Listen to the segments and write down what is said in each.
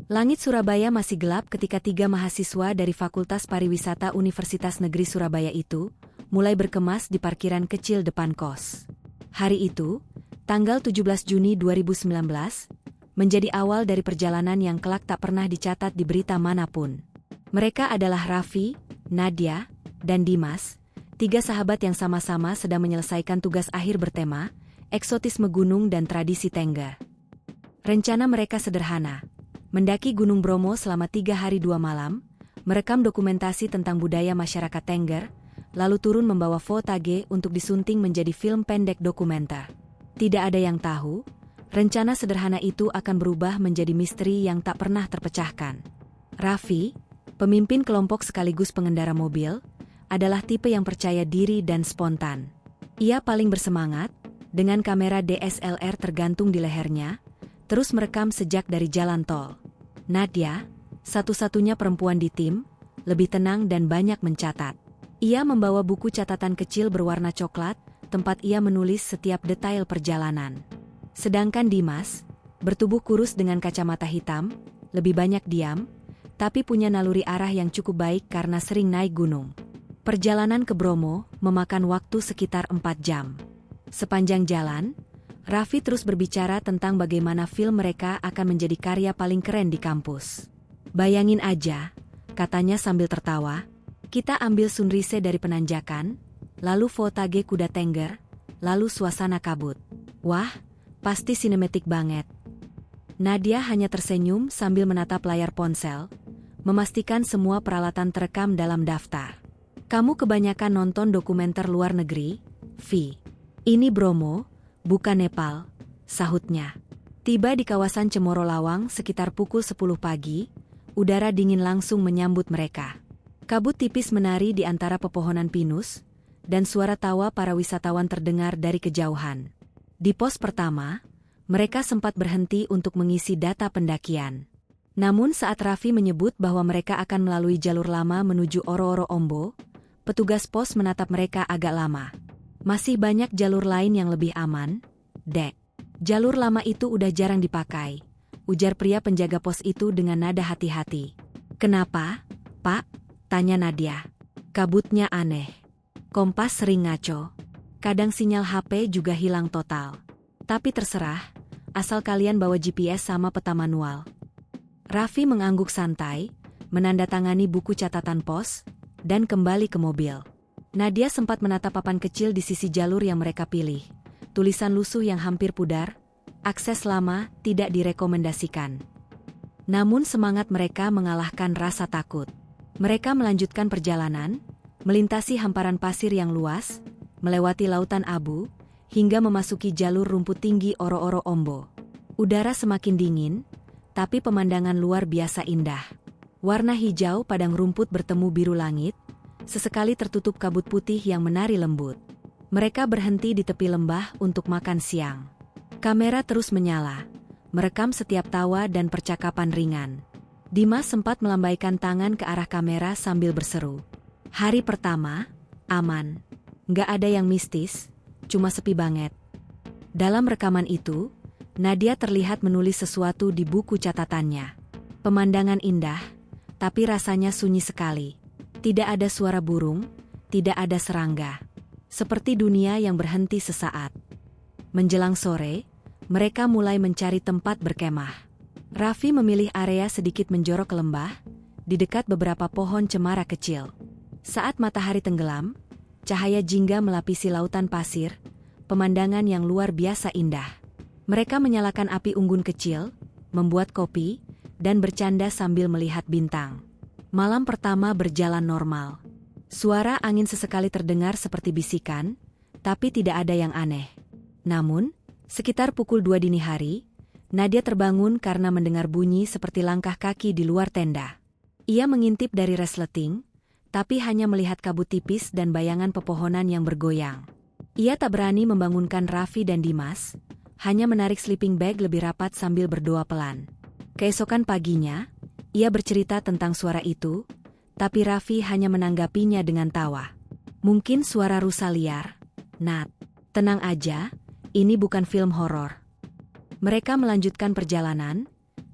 Langit Surabaya masih gelap ketika 3 mahasiswa dari Fakultas Pariwisata Universitas Negeri Surabaya itu mulai berkemas di parkiran kecil depan kos. Hari itu, tanggal 17 Juni 2019, menjadi awal dari perjalanan yang kelak tak pernah dicatat di berita manapun. Mereka adalah Raffi, Nadia, dan Dimas, 3 sahabat yang sama-sama sedang menyelesaikan tugas akhir bertema eksotisme gunung dan tradisi Tengger. Rencana mereka sederhana. Mendaki Gunung Bromo selama 3 hari 2 malam, merekam dokumentasi tentang budaya masyarakat Tengger, lalu turun membawa footage untuk disunting menjadi film pendek dokumenter. Tidak ada yang tahu, rencana sederhana itu akan berubah menjadi misteri yang tak pernah terpecahkan. Raffi, pemimpin kelompok sekaligus pengendara mobil, adalah tipe yang percaya diri dan spontan. Ia paling bersemangat, dengan kamera DSLR tergantung di lehernya, terus merekam sejak dari jalan tol. Nadia, satu-satunya perempuan di tim, lebih tenang dan banyak mencatat. Ia membawa buku catatan kecil berwarna coklat, tempat ia menulis setiap detail perjalanan. Sedangkan Dimas, bertubuh kurus dengan kacamata hitam, lebih banyak diam, tapi punya naluri arah yang cukup baik karena sering naik gunung. Perjalanan ke Bromo memakan waktu sekitar 4 jam. Sepanjang jalan, Raffi terus berbicara tentang bagaimana film mereka akan menjadi karya paling keren di kampus. Bayangin aja, katanya sambil tertawa, kita ambil sunrise dari penanjakan, lalu footage kuda Tengger, lalu suasana kabut. Wah, pasti sinematik banget. Nadia hanya tersenyum sambil menatap layar ponsel, memastikan semua peralatan terekam dalam daftar. Kamu kebanyakan nonton dokumenter luar negeri, Vi. Ini Bromo, bukan Nepal, sahutnya. Tiba di kawasan Cemoro Lawang sekitar pukul 10 pagi, udara dingin langsung menyambut mereka. Kabut tipis menari di antara pepohonan pinus, dan suara tawa para wisatawan terdengar dari kejauhan. Di pos pertama, mereka sempat berhenti untuk mengisi data pendakian. Namun saat Raffi menyebut bahwa mereka akan melalui jalur lama menuju Oro-Oro Ombo, petugas pos menatap mereka agak lama. Masih banyak jalur lain yang lebih aman, Dek. Jalur lama itu udah jarang dipakai, ujar pria penjaga pos itu dengan nada hati-hati. Kenapa, Pak? Tanya Nadia. Kabutnya aneh. Kompas sering ngaco. Kadang sinyal HP juga hilang total. Tapi terserah, asal kalian bawa GPS sama peta manual. Raffi mengangguk santai, menandatangani buku catatan pos, dan kembali ke mobil. Nadia sempat menatap papan kecil di sisi jalur yang mereka pilih. Tulisan lusuh yang hampir pudar, akses lama, tidak direkomendasikan. Namun semangat mereka mengalahkan rasa takut. Mereka melanjutkan perjalanan, melintasi hamparan pasir yang luas, melewati lautan abu, hingga memasuki jalur rumput tinggi Oro-Oro Ombo. Udara semakin dingin, tapi pemandangan luar biasa indah. Warna hijau padang rumput bertemu biru langit, sesekali tertutup kabut putih yang menari lembut. Mereka berhenti di tepi lembah untuk makan siang. Kamera terus menyala, merekam setiap tawa dan percakapan ringan. Dimas sempat melambaikan tangan ke arah kamera sambil berseru. Hari pertama, aman. Nggak ada yang mistis, cuma sepi banget. Dalam rekaman itu, Nadia terlihat menulis sesuatu di buku catatannya. Pemandangan indah, tapi rasanya sunyi sekali. Tidak ada suara burung, tidak ada serangga. Seperti dunia yang berhenti sesaat. Menjelang sore, mereka mulai mencari tempat berkemah. Raffi memilih area sedikit menjorok ke lembah, di dekat beberapa pohon cemara kecil. Saat matahari tenggelam, cahaya jingga melapisi lautan pasir, pemandangan yang luar biasa indah. Mereka menyalakan api unggun kecil, membuat kopi, dan bercanda sambil melihat bintang. Malam pertama berjalan normal. Suara angin sesekali terdengar seperti bisikan, tapi tidak ada yang aneh. Namun, sekitar pukul 2 dini hari, Nadia terbangun karena mendengar bunyi seperti langkah kaki di luar tenda. Ia mengintip dari resleting, tapi hanya melihat kabut tipis dan bayangan pepohonan yang bergoyang. Ia tak berani membangunkan Raffi dan Dimas, hanya menarik sleeping bag lebih rapat sambil berdoa pelan. Keesokan paginya, ia bercerita tentang suara itu, tapi Raffi hanya menanggapinya dengan tawa. Mungkin suara rusa liar, Nat. Tenang aja, ini bukan film horor. Mereka melanjutkan perjalanan,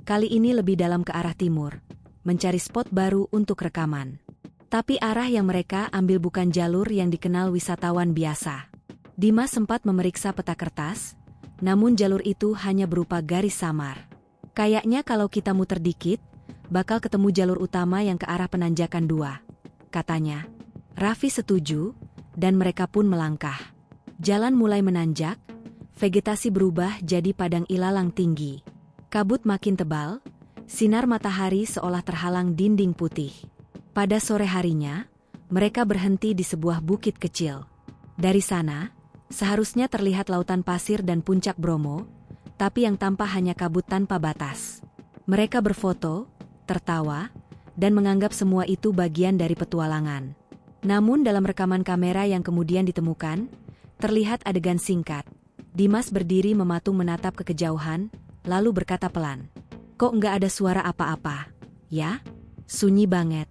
Kali ini lebih dalam ke arah timur, mencari spot baru untuk rekaman. Tapi arah yang mereka ambil bukan jalur yang dikenal wisatawan biasa. Dimas sempat memeriksa peta kertas, namun jalur itu hanya berupa garis samar. Kayaknya kalau kita muter dikit, bakal ketemu jalur utama yang ke arah penanjakan 2, katanya. Raffi setuju, dan mereka pun melangkah. Jalan mulai menanjak, vegetasi berubah jadi padang ilalang tinggi. Kabut makin tebal, sinar matahari seolah terhalang dinding putih. Pada sore harinya, mereka berhenti di sebuah bukit kecil. Dari sana, seharusnya terlihat lautan pasir dan puncak Bromo, tapi yang tampak hanya kabut tanpa batas. Mereka berfoto, tertawa, dan menganggap semua itu bagian dari petualangan. Namun dalam rekaman kamera yang kemudian ditemukan, terlihat adegan singkat. Dimas berdiri mematung menatap ke kejauhan, lalu berkata pelan, "Kok nggak ada suara apa-apa, ya? Sunyi banget."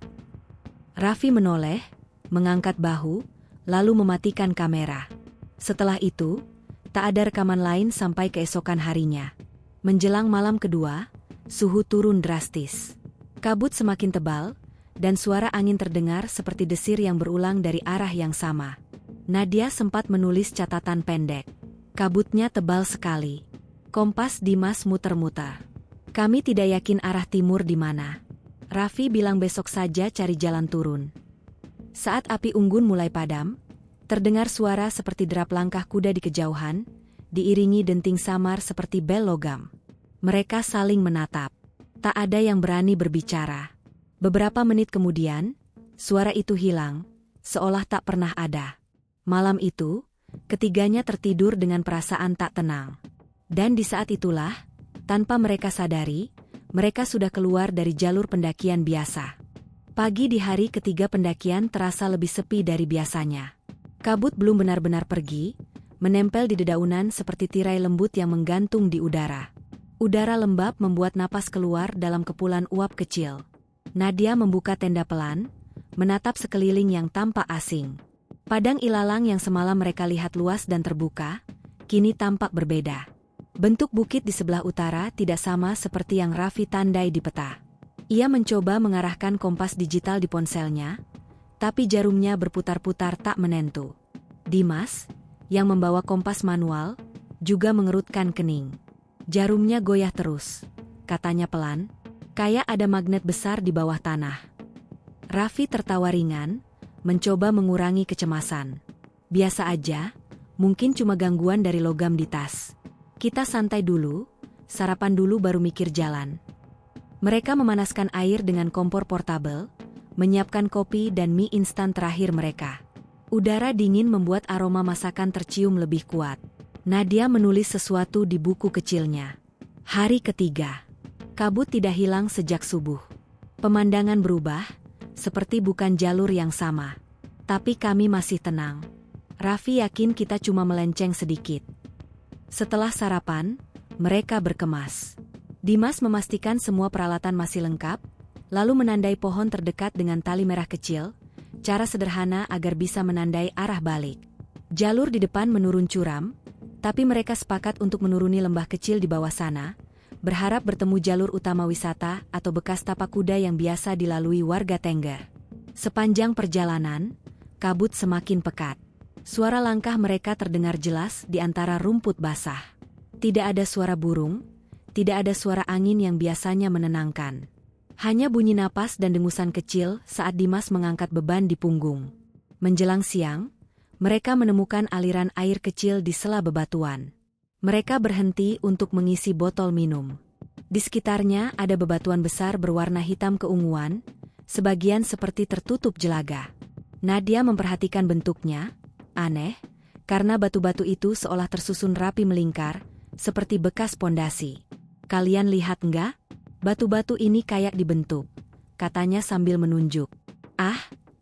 Raffi menoleh, mengangkat bahu, lalu mematikan kamera. Setelah itu, tak ada rekaman lain sampai keesokan harinya. Menjelang malam kedua, suhu turun drastis. Kabut semakin tebal, dan suara angin terdengar seperti desir yang berulang dari arah yang sama. Nadia sempat menulis catatan pendek. Kabutnya tebal sekali. Kompas Dimas muter-muter. Kami tidak yakin arah timur di mana. Raffi bilang besok saja cari jalan turun. Saat api unggun mulai padam, terdengar suara seperti derap langkah kuda di kejauhan, diiringi denting samar seperti bel logam. Mereka saling menatap. Tak ada yang berani berbicara. Beberapa menit kemudian, suara itu hilang, seolah tak pernah ada. Malam itu, ketiganya tertidur dengan perasaan tak tenang. Dan di saat itulah, tanpa mereka sadari, mereka sudah keluar dari jalur pendakian biasa. Pagi di hari ketiga pendakian terasa lebih sepi dari biasanya. Kabut belum benar-benar pergi, menempel di dedaunan seperti tirai lembut yang menggantung di udara. Udara lembab membuat napas keluar dalam kepulan uap kecil. Nadia membuka tenda pelan, menatap sekeliling yang tampak asing. Padang ilalang yang semalam mereka lihat luas dan terbuka, kini tampak berbeda. Bentuk bukit di sebelah utara tidak sama seperti yang Raffi tandai di peta. Ia mencoba mengarahkan kompas digital di ponselnya, tapi jarumnya berputar-putar tak menentu. Dimas, yang membawa kompas manual, juga mengerutkan kening. Jarumnya goyah terus, katanya pelan, kayak ada magnet besar di bawah tanah. Raffi tertawa ringan, mencoba mengurangi kecemasan. Biasa aja, mungkin cuma gangguan dari logam di tas. Kita santai dulu, sarapan dulu baru mikir jalan. Mereka memanaskan air dengan kompor portabel, menyiapkan kopi dan mie instan terakhir mereka. Udara dingin membuat aroma masakan tercium lebih kuat. Nadia menulis sesuatu di buku kecilnya. Hari ketiga. Kabut tidak hilang sejak subuh. Pemandangan berubah, seperti bukan jalur yang sama. Tapi kami masih tenang. Raffi yakin kita cuma melenceng sedikit. Setelah sarapan, mereka berkemas. Dimas memastikan semua peralatan masih lengkap, lalu menandai pohon terdekat dengan tali merah kecil, cara sederhana agar bisa menandai arah balik. Jalur di depan menurun curam, tapi mereka sepakat untuk menuruni lembah kecil di bawah sana, berharap bertemu jalur utama wisata atau bekas tapak kuda yang biasa dilalui warga Tengger. Sepanjang perjalanan, kabut semakin pekat. Suara langkah mereka terdengar jelas di antara rumput basah. Tidak ada suara burung, tidak ada suara angin yang biasanya menenangkan. Hanya bunyi napas dan dengusan kecil saat Dimas mengangkat beban di punggung. Menjelang siang, mereka menemukan aliran air kecil di sela bebatuan. Mereka berhenti untuk mengisi botol minum. Di sekitarnya ada bebatuan besar berwarna hitam keunguan, sebagian seperti tertutup jelaga. Nadia memperhatikan bentuknya. Aneh, karena batu-batu itu seolah tersusun rapi melingkar, seperti bekas pondasi. Kalian lihat enggak? Batu-batu ini kayak dibentuk, katanya sambil menunjuk. Ah,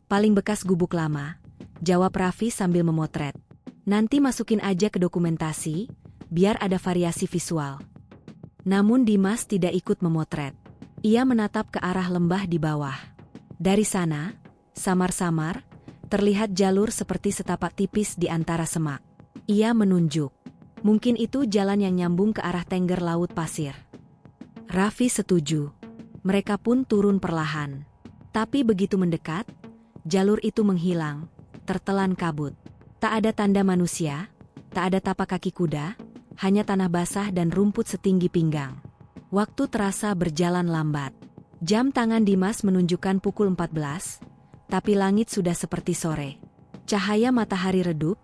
paling bekas gubuk lama, jawab Raffi sambil memotret. Nanti masukin aja ke dokumentasi, biar ada variasi visual. Namun Dimas tidak ikut memotret. Ia menatap ke arah lembah di bawah. Dari sana, samar-samar, terlihat jalur seperti setapak tipis di antara semak. Ia menunjuk. Mungkin itu jalan yang nyambung ke arah Tengger Laut Pasir. Raffi setuju. Mereka pun turun perlahan. Tapi begitu mendekat, jalur itu menghilang, tertelan kabut. Tak ada tanda manusia, tak ada tapak kaki kuda, hanya tanah basah dan rumput setinggi pinggang. Waktu terasa berjalan lambat. Jam tangan Dimas menunjukkan pukul 14, tapi langit sudah seperti sore. Cahaya matahari redup,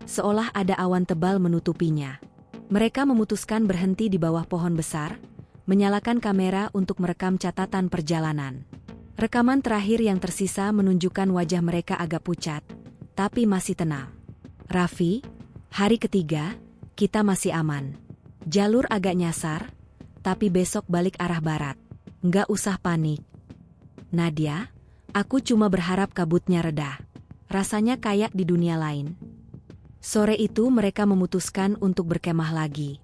seolah ada awan tebal menutupinya. Mereka memutuskan berhenti di bawah pohon besar, menyalakan kamera untuk merekam catatan perjalanan. Rekaman terakhir yang tersisa menunjukkan wajah mereka agak pucat, tapi masih tenang. Raffi, hari ketiga, kita masih aman. Jalur agak nyasar, tapi besok balik arah barat. Nggak usah panik. Nadia, aku cuma berharap kabutnya reda. Rasanya kayak di dunia lain. Sore itu mereka memutuskan untuk berkemah lagi.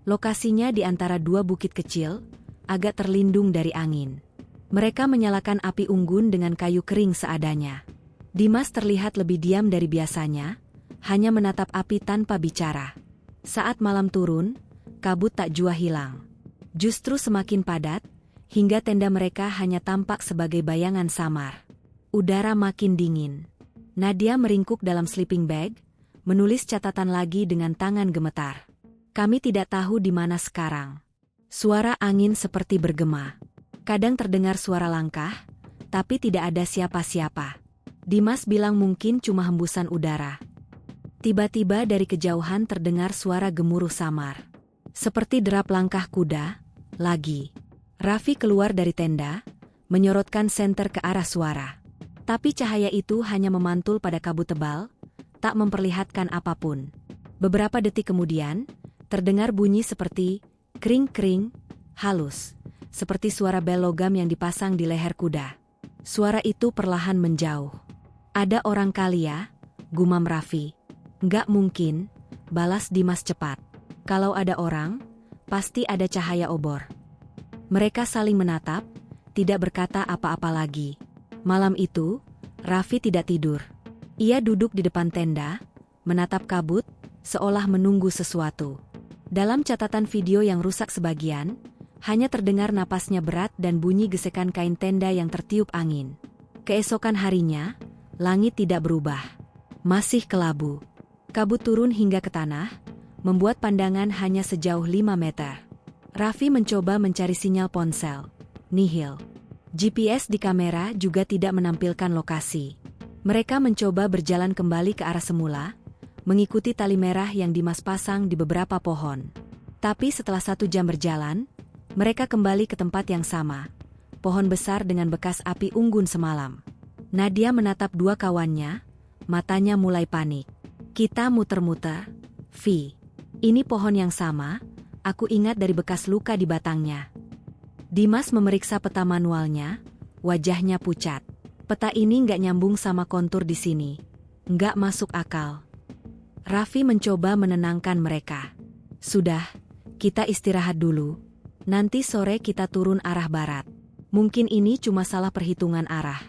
Lokasinya di antara dua bukit kecil, agak terlindung dari angin. Mereka menyalakan api unggun dengan kayu kering seadanya. Dimas terlihat lebih diam dari biasanya, hanya menatap api tanpa bicara. Saat malam turun, kabut tak jua hilang. Justru semakin padat, hingga tenda mereka hanya tampak sebagai bayangan samar. Udara makin dingin. Nadia meringkuk dalam sleeping bag, menulis catatan lagi dengan tangan gemetar. Kami tidak tahu di mana sekarang. Suara angin seperti bergema. Kadang terdengar suara langkah, tapi tidak ada siapa-siapa. Dimas bilang mungkin cuma hembusan udara. Tiba-tiba dari kejauhan terdengar suara gemuruh samar. Seperti derap langkah kuda, lagi. Raffi keluar dari tenda, menyorotkan senter ke arah suara. Tapi cahaya itu hanya memantul pada kabut tebal, tak memperlihatkan apapun. Beberapa detik kemudian, terdengar bunyi seperti kring-kring, halus. Seperti suara bel logam yang dipasang di leher kuda. Suara itu perlahan menjauh. Ada orang kali ya, gumam Raffi. Nggak mungkin, balas Dimas cepat. Kalau ada orang, pasti ada cahaya obor. Mereka saling menatap, tidak berkata apa-apa lagi. Malam itu, Raffi tidak tidur. Ia duduk di depan tenda, menatap kabut, seolah menunggu sesuatu. Dalam catatan video yang rusak sebagian, hanya terdengar napasnya berat dan bunyi gesekan kain tenda yang tertiup angin. Keesokan harinya, langit tidak berubah. Masih kelabu. Kabut turun hingga ke tanah, membuat pandangan hanya sejauh 5 meter. Raffi mencoba mencari sinyal ponsel. Nihil. GPS di kamera juga tidak menampilkan lokasi. Mereka mencoba berjalan kembali ke arah semula, mengikuti tali merah yang Dimas pasang di beberapa pohon. Tapi setelah 1 jam berjalan, mereka kembali ke tempat yang sama, pohon besar dengan bekas api unggun semalam. Nadia menatap dua kawannya, matanya mulai panik. Kita muter-muter, Vi. Ini pohon yang sama, aku ingat dari bekas luka di batangnya. Dimas memeriksa peta manualnya, wajahnya pucat. Peta ini nggak nyambung sama kontur di sini. Nggak masuk akal. Raffi mencoba menenangkan mereka. Sudah, kita istirahat dulu. Nanti sore kita turun arah barat. Mungkin ini cuma salah perhitungan arah.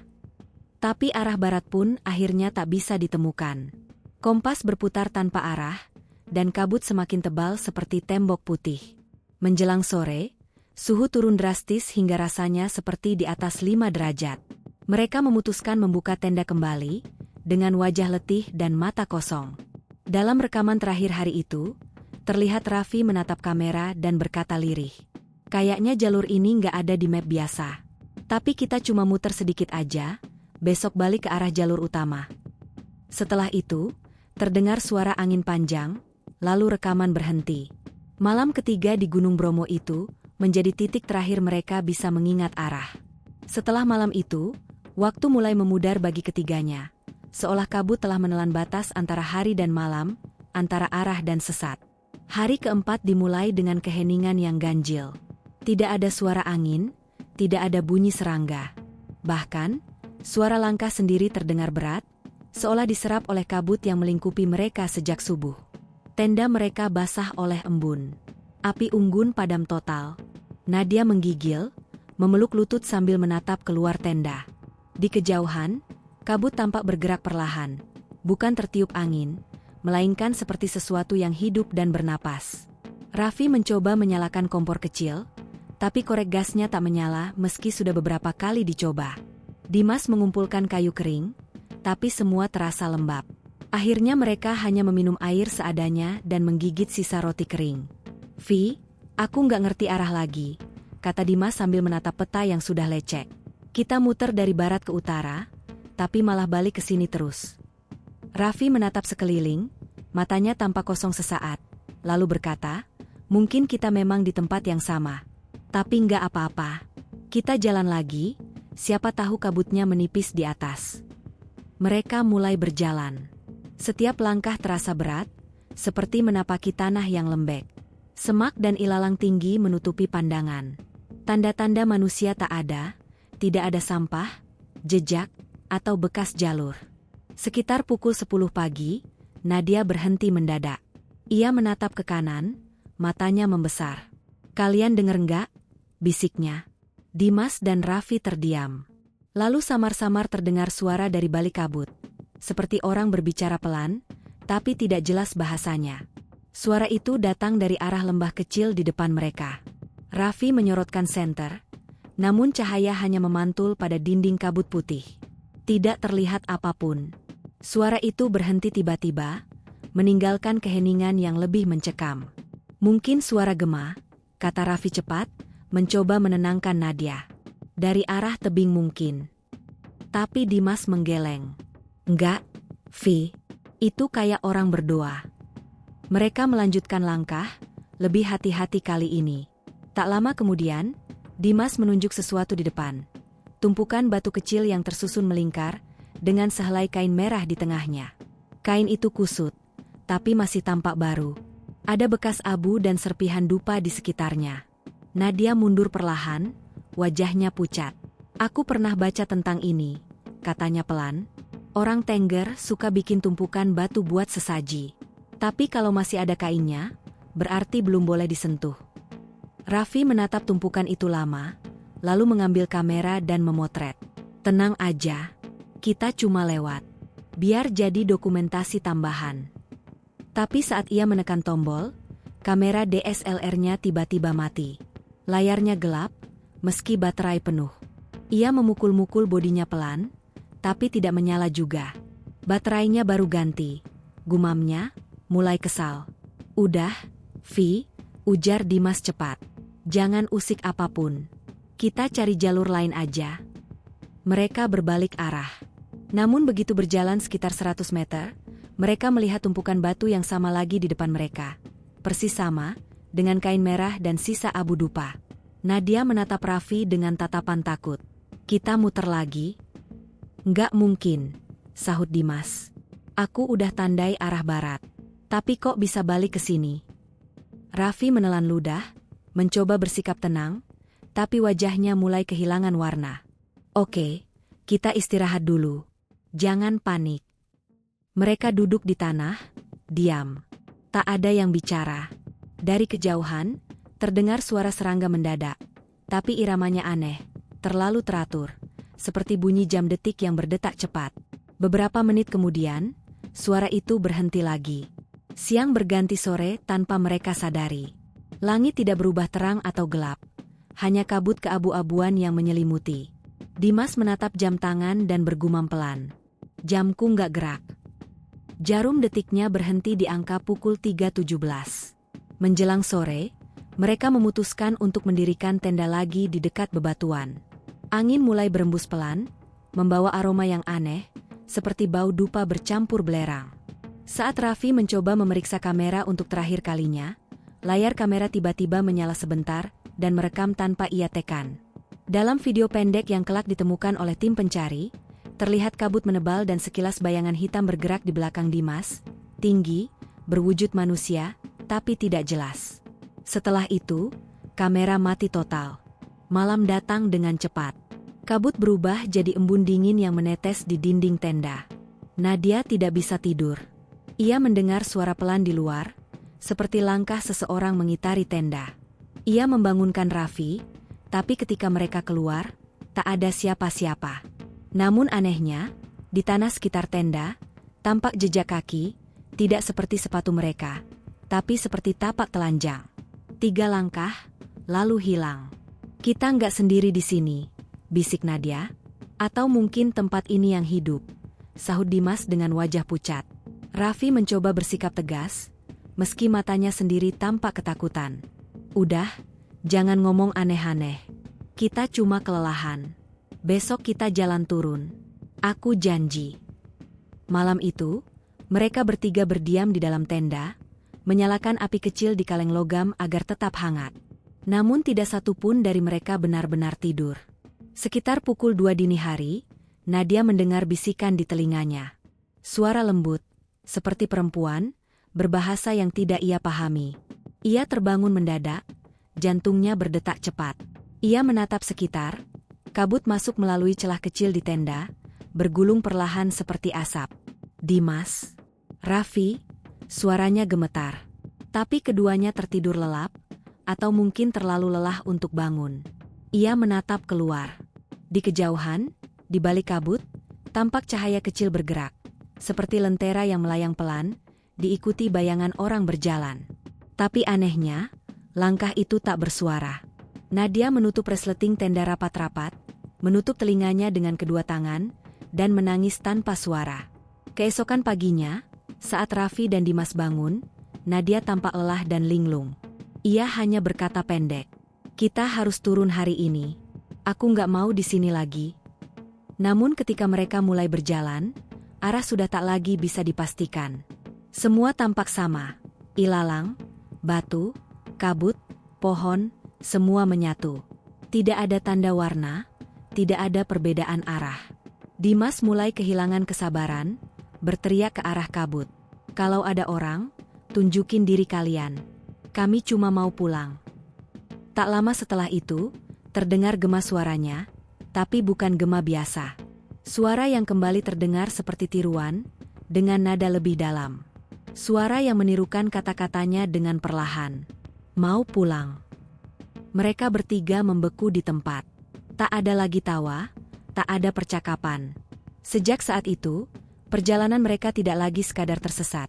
Tapi arah barat pun akhirnya tak bisa ditemukan. Kompas berputar tanpa arah, dan kabut semakin tebal seperti tembok putih. Menjelang sore, suhu turun drastis hingga rasanya seperti di atas 5 derajat. Mereka memutuskan membuka tenda kembali, dengan wajah letih dan mata kosong. Dalam rekaman terakhir hari itu, terlihat Raffi menatap kamera dan berkata lirih. Kayaknya jalur ini nggak ada di map biasa. Tapi kita cuma muter sedikit aja, besok balik ke arah jalur utama. Setelah itu, terdengar suara angin panjang, lalu rekaman berhenti. Malam ketiga di Gunung Bromo itu, menjadi titik terakhir mereka bisa mengingat arah. Setelah malam itu, waktu mulai memudar bagi ketiganya. Seolah kabut telah menelan batas antara hari dan malam, antara arah dan sesat. Hari keempat dimulai dengan keheningan yang ganjil. Tidak ada suara angin, tidak ada bunyi serangga. Bahkan, suara langkah sendiri terdengar berat, seolah diserap oleh kabut yang melingkupi mereka sejak subuh. Tenda mereka basah oleh embun. Api unggun padam total. Nadia menggigil, memeluk lutut sambil menatap keluar tenda. Di kejauhan, kabut tampak bergerak perlahan, bukan tertiup angin, melainkan seperti sesuatu yang hidup dan bernapas. Raffi mencoba menyalakan kompor kecil, Tapi korek gasnya tak menyala meski sudah beberapa kali dicoba. Dimas mengumpulkan kayu kering, tapi semua terasa lembab. Akhirnya mereka hanya meminum air seadanya dan menggigit sisa roti kering. Vi, aku nggak ngerti arah lagi, kata Dimas sambil menatap peta yang sudah lecek. Kita muter dari barat ke utara, tapi malah balik ke sini terus. Raffi menatap sekeliling, matanya tampak kosong sesaat, lalu berkata, mungkin kita memang di tempat yang sama. Tapi nggak apa-apa. Kita jalan lagi, siapa tahu kabutnya menipis di atas. Mereka mulai berjalan. Setiap langkah terasa berat, seperti menapaki tanah yang lembek. Semak dan ilalang tinggi menutupi pandangan. Tanda-tanda manusia tak ada, tidak ada sampah, jejak, atau bekas jalur. Sekitar pukul 10 pagi, Nadia berhenti mendadak. Ia menatap ke kanan, matanya membesar. Kalian dengar nggak? Bisiknya. Dimas dan Raffi terdiam. Lalu samar-samar terdengar suara dari balik kabut. Seperti orang berbicara pelan, tapi tidak jelas bahasanya. Suara itu datang dari arah lembah kecil di depan mereka. Raffi menyorotkan senter, namun cahaya hanya memantul pada dinding kabut putih. Tidak terlihat apapun. Suara itu berhenti tiba-tiba, meninggalkan keheningan yang lebih mencekam. Mungkin suara gema, kata Raffi cepat, mencoba menenangkan Nadia. Dari arah tebing mungkin. Tapi Dimas menggeleng. Enggak, Vi, itu kayak orang berdoa. Mereka melanjutkan langkah, lebih hati-hati kali ini. Tak lama kemudian, Dimas menunjuk sesuatu di depan. Tumpukan batu kecil yang tersusun melingkar, dengan sehelai kain merah di tengahnya. Kain itu kusut, tapi masih tampak baru. Ada bekas abu dan serpihan dupa di sekitarnya. Nadia mundur perlahan, wajahnya pucat. Aku pernah baca tentang ini, katanya pelan. Orang Tengger suka bikin tumpukan batu buat sesaji. Tapi kalau masih ada kainnya, berarti belum boleh disentuh. Raffi menatap tumpukan itu lama, lalu mengambil kamera dan memotret. Tenang aja, kita cuma lewat. Biar jadi dokumentasi tambahan. Tapi saat ia menekan tombol, kamera DSLR-nya tiba-tiba mati. Layarnya gelap, meski baterai penuh. Ia memukul-mukul bodinya pelan, tapi tidak menyala juga. Baterainya baru ganti. Gumamnya, mulai kesal. Udah, Vi, ujar Dimas cepat. Jangan usik apapun. Kita cari jalur lain aja. Mereka berbalik arah. Namun begitu berjalan sekitar 100 meter, mereka melihat tumpukan batu yang sama lagi di depan mereka. Persis sama, dengan kain merah dan sisa abu dupa. Nadia menatap Raffi dengan tatapan takut. Kita muter lagi? Nggak mungkin, sahut Dimas. Aku udah tandai arah barat. Tapi kok bisa balik ke sini? Raffi menelan ludah, mencoba bersikap tenang, tapi wajahnya mulai kehilangan warna. Oke, kita istirahat dulu. Jangan panik. Mereka duduk di tanah, diam. Tak ada yang bicara. Dari kejauhan, terdengar suara serangga mendadak. Tapi iramanya aneh, terlalu teratur. Seperti bunyi jam detik yang berdetak cepat. Beberapa menit kemudian, suara itu berhenti lagi. Siang berganti sore tanpa mereka sadari. Langit tidak berubah terang atau gelap. Hanya kabut keabu-abuan yang menyelimuti. Dimas menatap jam tangan dan bergumam pelan. Jamku nggak gerak. Jarum detiknya berhenti di angka pukul 3.17. Menjelang sore, mereka memutuskan untuk mendirikan tenda lagi di dekat bebatuan. Angin mulai berembus pelan, membawa aroma yang aneh, seperti bau dupa bercampur belerang. Saat Raffi mencoba memeriksa kamera untuk terakhir kalinya, layar kamera tiba-tiba menyala sebentar dan merekam tanpa ia tekan. Dalam video pendek yang kelak ditemukan oleh tim pencari, terlihat kabut menebal dan sekilas bayangan hitam bergerak di belakang Dimas, tinggi, berwujud manusia, tapi tidak jelas. Setelah itu, kamera mati total. Malam datang dengan cepat. Kabut berubah jadi embun dingin yang menetes di dinding tenda. Nadia tidak bisa tidur. Ia mendengar suara pelan di luar, seperti langkah seseorang mengitari tenda. Ia membangunkan Raffi, tapi ketika mereka keluar, tak ada siapa-siapa. Namun anehnya, di tanah sekitar tenda, tampak jejak kaki, tidak seperti sepatu mereka, tapi seperti tapak telanjang. 3 langkah, lalu hilang. Kita nggak sendiri di sini, bisik Nadia. Atau mungkin tempat ini yang hidup, sahut Dimas dengan wajah pucat. Raffi mencoba bersikap tegas, meski matanya sendiri tampak ketakutan. Udah, jangan ngomong aneh-aneh. Kita cuma kelelahan. Besok kita jalan turun. Aku janji. Malam itu, mereka bertiga berdiam di dalam tenda, menyalakan api kecil di kaleng logam agar tetap hangat. Namun tidak satu pun dari mereka benar-benar tidur. Sekitar pukul 2 dini hari, Nadia mendengar bisikan di telinganya. Suara lembut, seperti perempuan, berbahasa yang tidak ia pahami. Ia terbangun mendadak, jantungnya berdetak cepat. Ia menatap sekitar, kabut masuk melalui celah kecil di tenda, bergulung perlahan seperti asap. Dimas, Raffi, suaranya gemetar. Tapi keduanya tertidur lelap, atau mungkin terlalu lelah untuk bangun. Ia menatap keluar. Di kejauhan, di balik kabut, tampak cahaya kecil bergerak, seperti lentera yang melayang pelan, diikuti bayangan orang berjalan. Tapi anehnya, langkah itu tak bersuara. Nadia menutup resleting tenda rapat-rapat, menutup telinganya dengan kedua tangan, dan menangis tanpa suara. Keesokan paginya, saat Raffi dan Dimas bangun, Nadia tampak lelah dan linglung. Ia hanya berkata pendek, "Kita harus turun hari ini. Aku nggak mau di sini lagi." Namun ketika mereka mulai berjalan, arah sudah tak lagi bisa dipastikan. Semua tampak sama. Ilalang, batu, kabut, pohon, semua menyatu. Tidak ada tanda warna, tidak ada perbedaan arah. Dimas mulai kehilangan kesabaran, berteriak ke arah kabut. "Kalau ada orang, tunjukin diri kalian. Kami cuma mau pulang." Tak lama setelah itu, terdengar gema suaranya, tapi bukan gema biasa. Suara yang kembali terdengar seperti tiruan, dengan nada lebih dalam. Suara yang menirukan kata-katanya dengan perlahan. "Mau pulang." Mereka bertiga membeku di tempat. Tak ada lagi tawa, tak ada percakapan. Sejak saat itu, perjalanan mereka tidak lagi sekadar tersesat,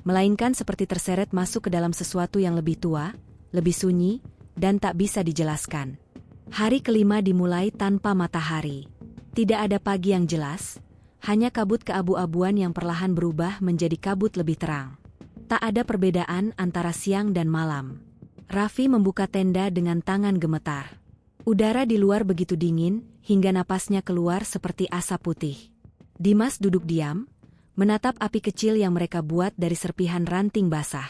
melainkan seperti terseret masuk ke dalam sesuatu yang lebih tua, lebih sunyi, dan tak bisa dijelaskan. Hari kelima dimulai tanpa matahari. Tidak ada pagi yang jelas, hanya kabut keabu-abuan yang perlahan berubah menjadi kabut lebih terang. Tak ada perbedaan antara siang dan malam. Raffi membuka tenda dengan tangan gemetar. Udara di luar begitu dingin, hingga napasnya keluar seperti asap putih. Dimas duduk diam, menatap api kecil yang mereka buat dari serpihan ranting basah.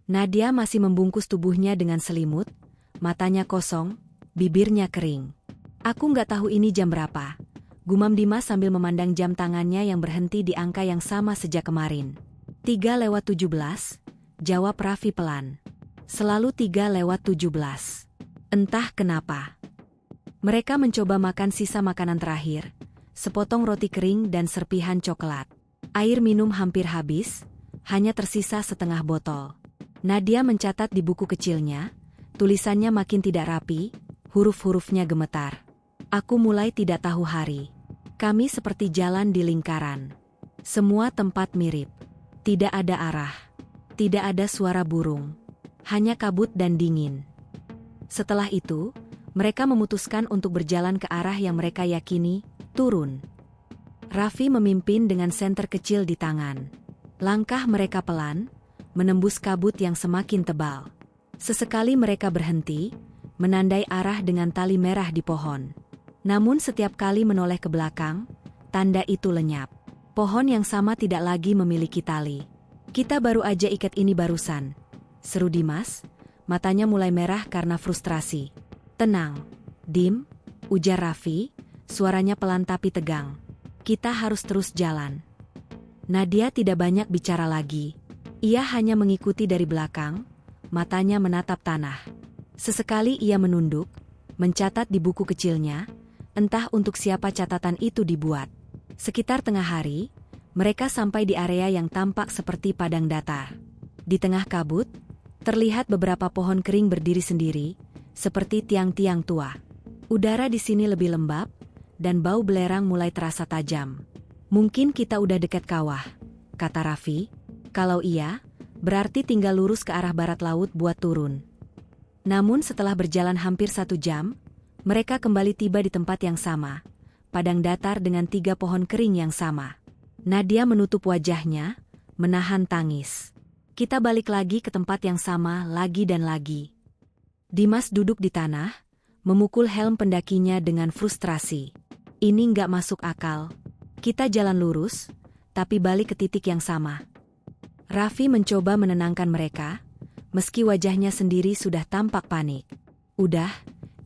Nadia masih membungkus tubuhnya dengan selimut, matanya kosong, bibirnya kering. "Aku nggak tahu ini jam berapa," gumam Dimas sambil memandang jam tangannya yang berhenti di angka yang sama sejak kemarin. 3:17, jawab Raffi pelan. "Selalu 3:17. Entah kenapa." Mereka mencoba makan sisa makanan terakhir, sepotong roti kering dan serpihan coklat. Air minum hampir habis, hanya tersisa setengah botol. Nadia mencatat di buku kecilnya, tulisannya makin tidak rapi, huruf-hurufnya gemetar. "Aku mulai tidak tahu hari. Kami seperti jalan di lingkaran. Semua tempat mirip. Tidak ada arah. Tidak ada suara burung. Hanya kabut dan dingin." Setelah itu, mereka memutuskan untuk berjalan ke arah yang mereka yakini, turun. Raffi memimpin dengan senter kecil di tangan. Langkah mereka pelan, menembus kabut yang semakin tebal. Sesekali mereka berhenti, menandai arah dengan tali merah di pohon. Namun setiap kali menoleh ke belakang, tanda itu lenyap. Pohon yang sama tidak lagi memiliki tali. "Kita baru aja ikat ini barusan," seru Dimas, matanya mulai merah karena frustrasi. "Tenang, Dim," ujar Raffi, suaranya pelan tapi tegang. "Kita harus terus jalan." Nadia tidak banyak bicara lagi. Ia hanya mengikuti dari belakang, matanya menatap tanah. Sesekali ia menunduk, mencatat di buku kecilnya, entah untuk siapa catatan itu dibuat. Sekitar tengah hari, mereka sampai di area yang tampak seperti padang datar. Di tengah kabut, terlihat beberapa pohon kering berdiri sendiri, seperti tiang-tiang tua. Udara di sini lebih lembab, dan bau belerang mulai terasa tajam. "Mungkin kita udah dekat kawah," kata Raffi. "Kalau iya, berarti tinggal lurus ke arah barat laut buat turun." Namun setelah berjalan hampir 1 jam, Mereka kembali tiba di tempat yang sama, padang datar dengan 3 pohon kering yang sama. Nadia menutup wajahnya, menahan tangis. Kita balik lagi ke tempat yang sama lagi dan lagi. Dimas duduk di tanah, memukul helm pendakinya dengan frustrasi. Ini nggak masuk akal. Kita jalan lurus, tapi balik ke titik yang sama. Raffi mencoba menenangkan mereka, meski wajahnya sendiri sudah tampak panik. Udah,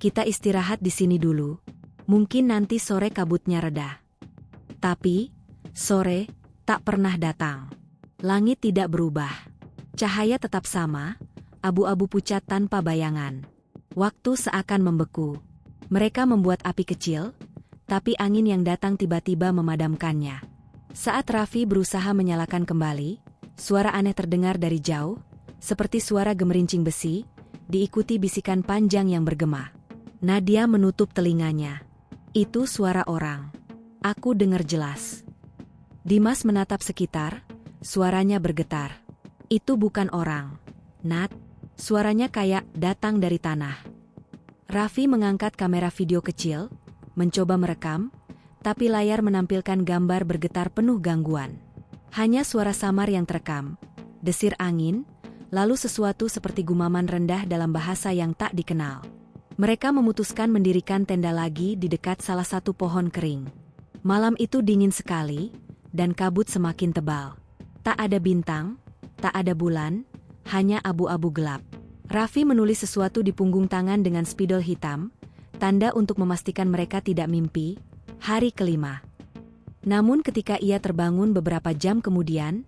kita istirahat di sini dulu. Mungkin nanti sore kabutnya reda. Tapi, sore tak pernah datang. Langit tidak berubah. Cahaya tetap sama, abu-abu pucat tanpa bayangan. Waktu seakan membeku. Mereka membuat api kecil, tapi angin yang datang tiba-tiba memadamkannya. Saat Raffi berusaha menyalakan kembali, suara aneh terdengar dari jauh, seperti suara gemerincing besi, diikuti bisikan panjang yang bergema. Nadia menutup telinganya. Itu suara orang. Aku dengar jelas. Dimas menatap sekitar, suaranya bergetar. Itu bukan orang. Nat, suaranya kayak datang dari tanah. Raffi mengangkat kamera video kecil, mencoba merekam, tapi layar menampilkan gambar bergetar penuh gangguan. Hanya suara samar yang terekam, desir angin, lalu sesuatu seperti gumaman rendah dalam bahasa yang tak dikenal. Mereka memutuskan mendirikan tenda lagi di dekat salah satu pohon kering. Malam itu dingin sekali, dan kabut semakin tebal. Tak ada bintang, tak ada bulan, hanya abu-abu gelap. Raffi menulis sesuatu di punggung tangan dengan spidol hitam, tanda untuk memastikan mereka tidak mimpi. Hari kelima. Namun ketika ia terbangun beberapa jam kemudian,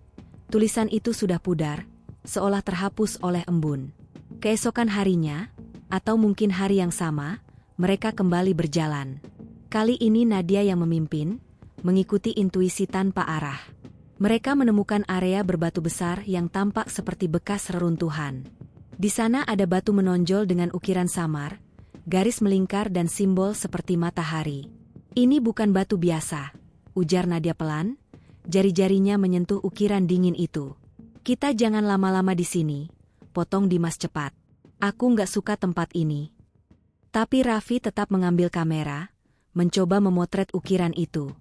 tulisan itu sudah pudar, seolah terhapus oleh embun. Keesokan harinya, atau mungkin hari yang sama, mereka kembali berjalan. Kali ini Nadia yang memimpin, mengikuti intuisi tanpa arah. Mereka menemukan area berbatu besar yang tampak seperti bekas reruntuhan. Di sana ada batu menonjol dengan ukiran samar, garis melingkar dan simbol seperti matahari. Ini bukan batu biasa, ujar Nadia pelan, jari-jarinya menyentuh ukiran dingin itu. Kita jangan lama-lama di sini, potong Dimas cepat. Aku nggak suka tempat ini. Tapi Raffi tetap mengambil kamera, mencoba memotret ukiran itu.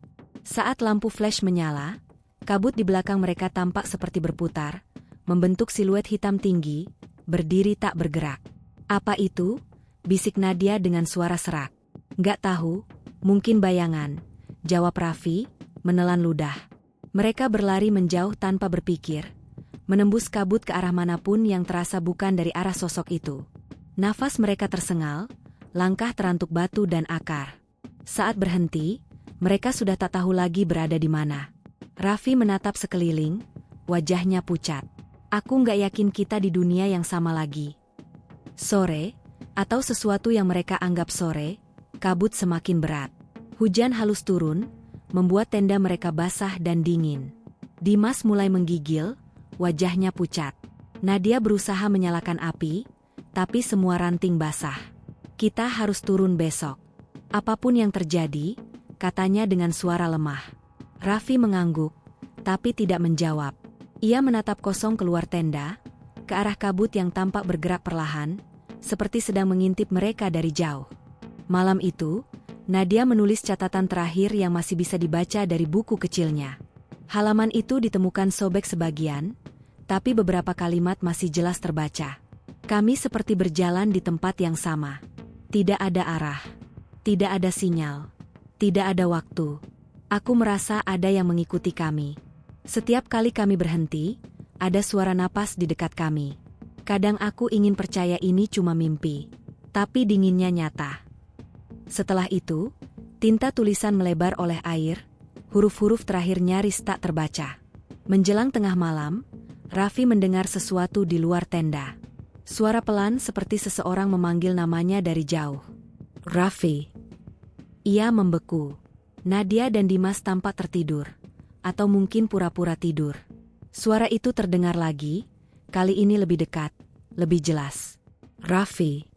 Saat lampu flash menyala, kabut di belakang mereka tampak seperti berputar, membentuk siluet hitam tinggi, berdiri tak bergerak. Apa itu? Bisik Nadia dengan suara serak. Nggak tahu, mungkin bayangan, jawab Raffi, menelan ludah. Mereka berlari menjauh tanpa berpikir, menembus kabut ke arah manapun yang terasa bukan dari arah sosok itu. Nafas mereka tersengal, langkah terantuk batu dan akar. Saat berhenti, mereka sudah tak tahu lagi berada di mana. Raffi menatap sekeliling, wajahnya pucat. Aku nggak yakin kita di dunia yang sama lagi. Sore, atau sesuatu yang mereka anggap sore, kabut semakin berat. Hujan halus turun, membuat tenda mereka basah dan dingin. Dimas mulai menggigil, wajahnya pucat. Nadia berusaha menyalakan api, tapi semua ranting basah. Kita harus turun besok. Apapun yang terjadi, katanya dengan suara lemah. Raffi mengangguk, tapi tidak menjawab. Ia menatap kosong keluar tenda, ke arah kabut yang tampak bergerak perlahan, seperti sedang mengintip mereka dari jauh. Malam itu, Nadia menulis catatan terakhir yang masih bisa dibaca dari buku kecilnya. Halaman itu ditemukan sobek sebagian, tapi beberapa kalimat masih jelas terbaca. Kami seperti berjalan di tempat yang sama. Tidak ada arah. Tidak ada sinyal. Tidak ada waktu. Aku merasa ada yang mengikuti kami. Setiap kali kami berhenti, ada suara napas di dekat kami. Kadang aku ingin percaya ini cuma mimpi, tapi dinginnya nyata. Setelah itu, tinta tulisan melebar oleh air, huruf-huruf terakhir nyaris tak terbaca. Menjelang tengah malam, Raffi mendengar sesuatu di luar tenda. Suara pelan seperti seseorang memanggil namanya dari jauh. Raffi. Ia membeku. Nadia dan Dimas tampak tertidur, atau mungkin pura-pura tidur. Suara itu terdengar lagi, kali ini lebih dekat, lebih jelas. Raffi.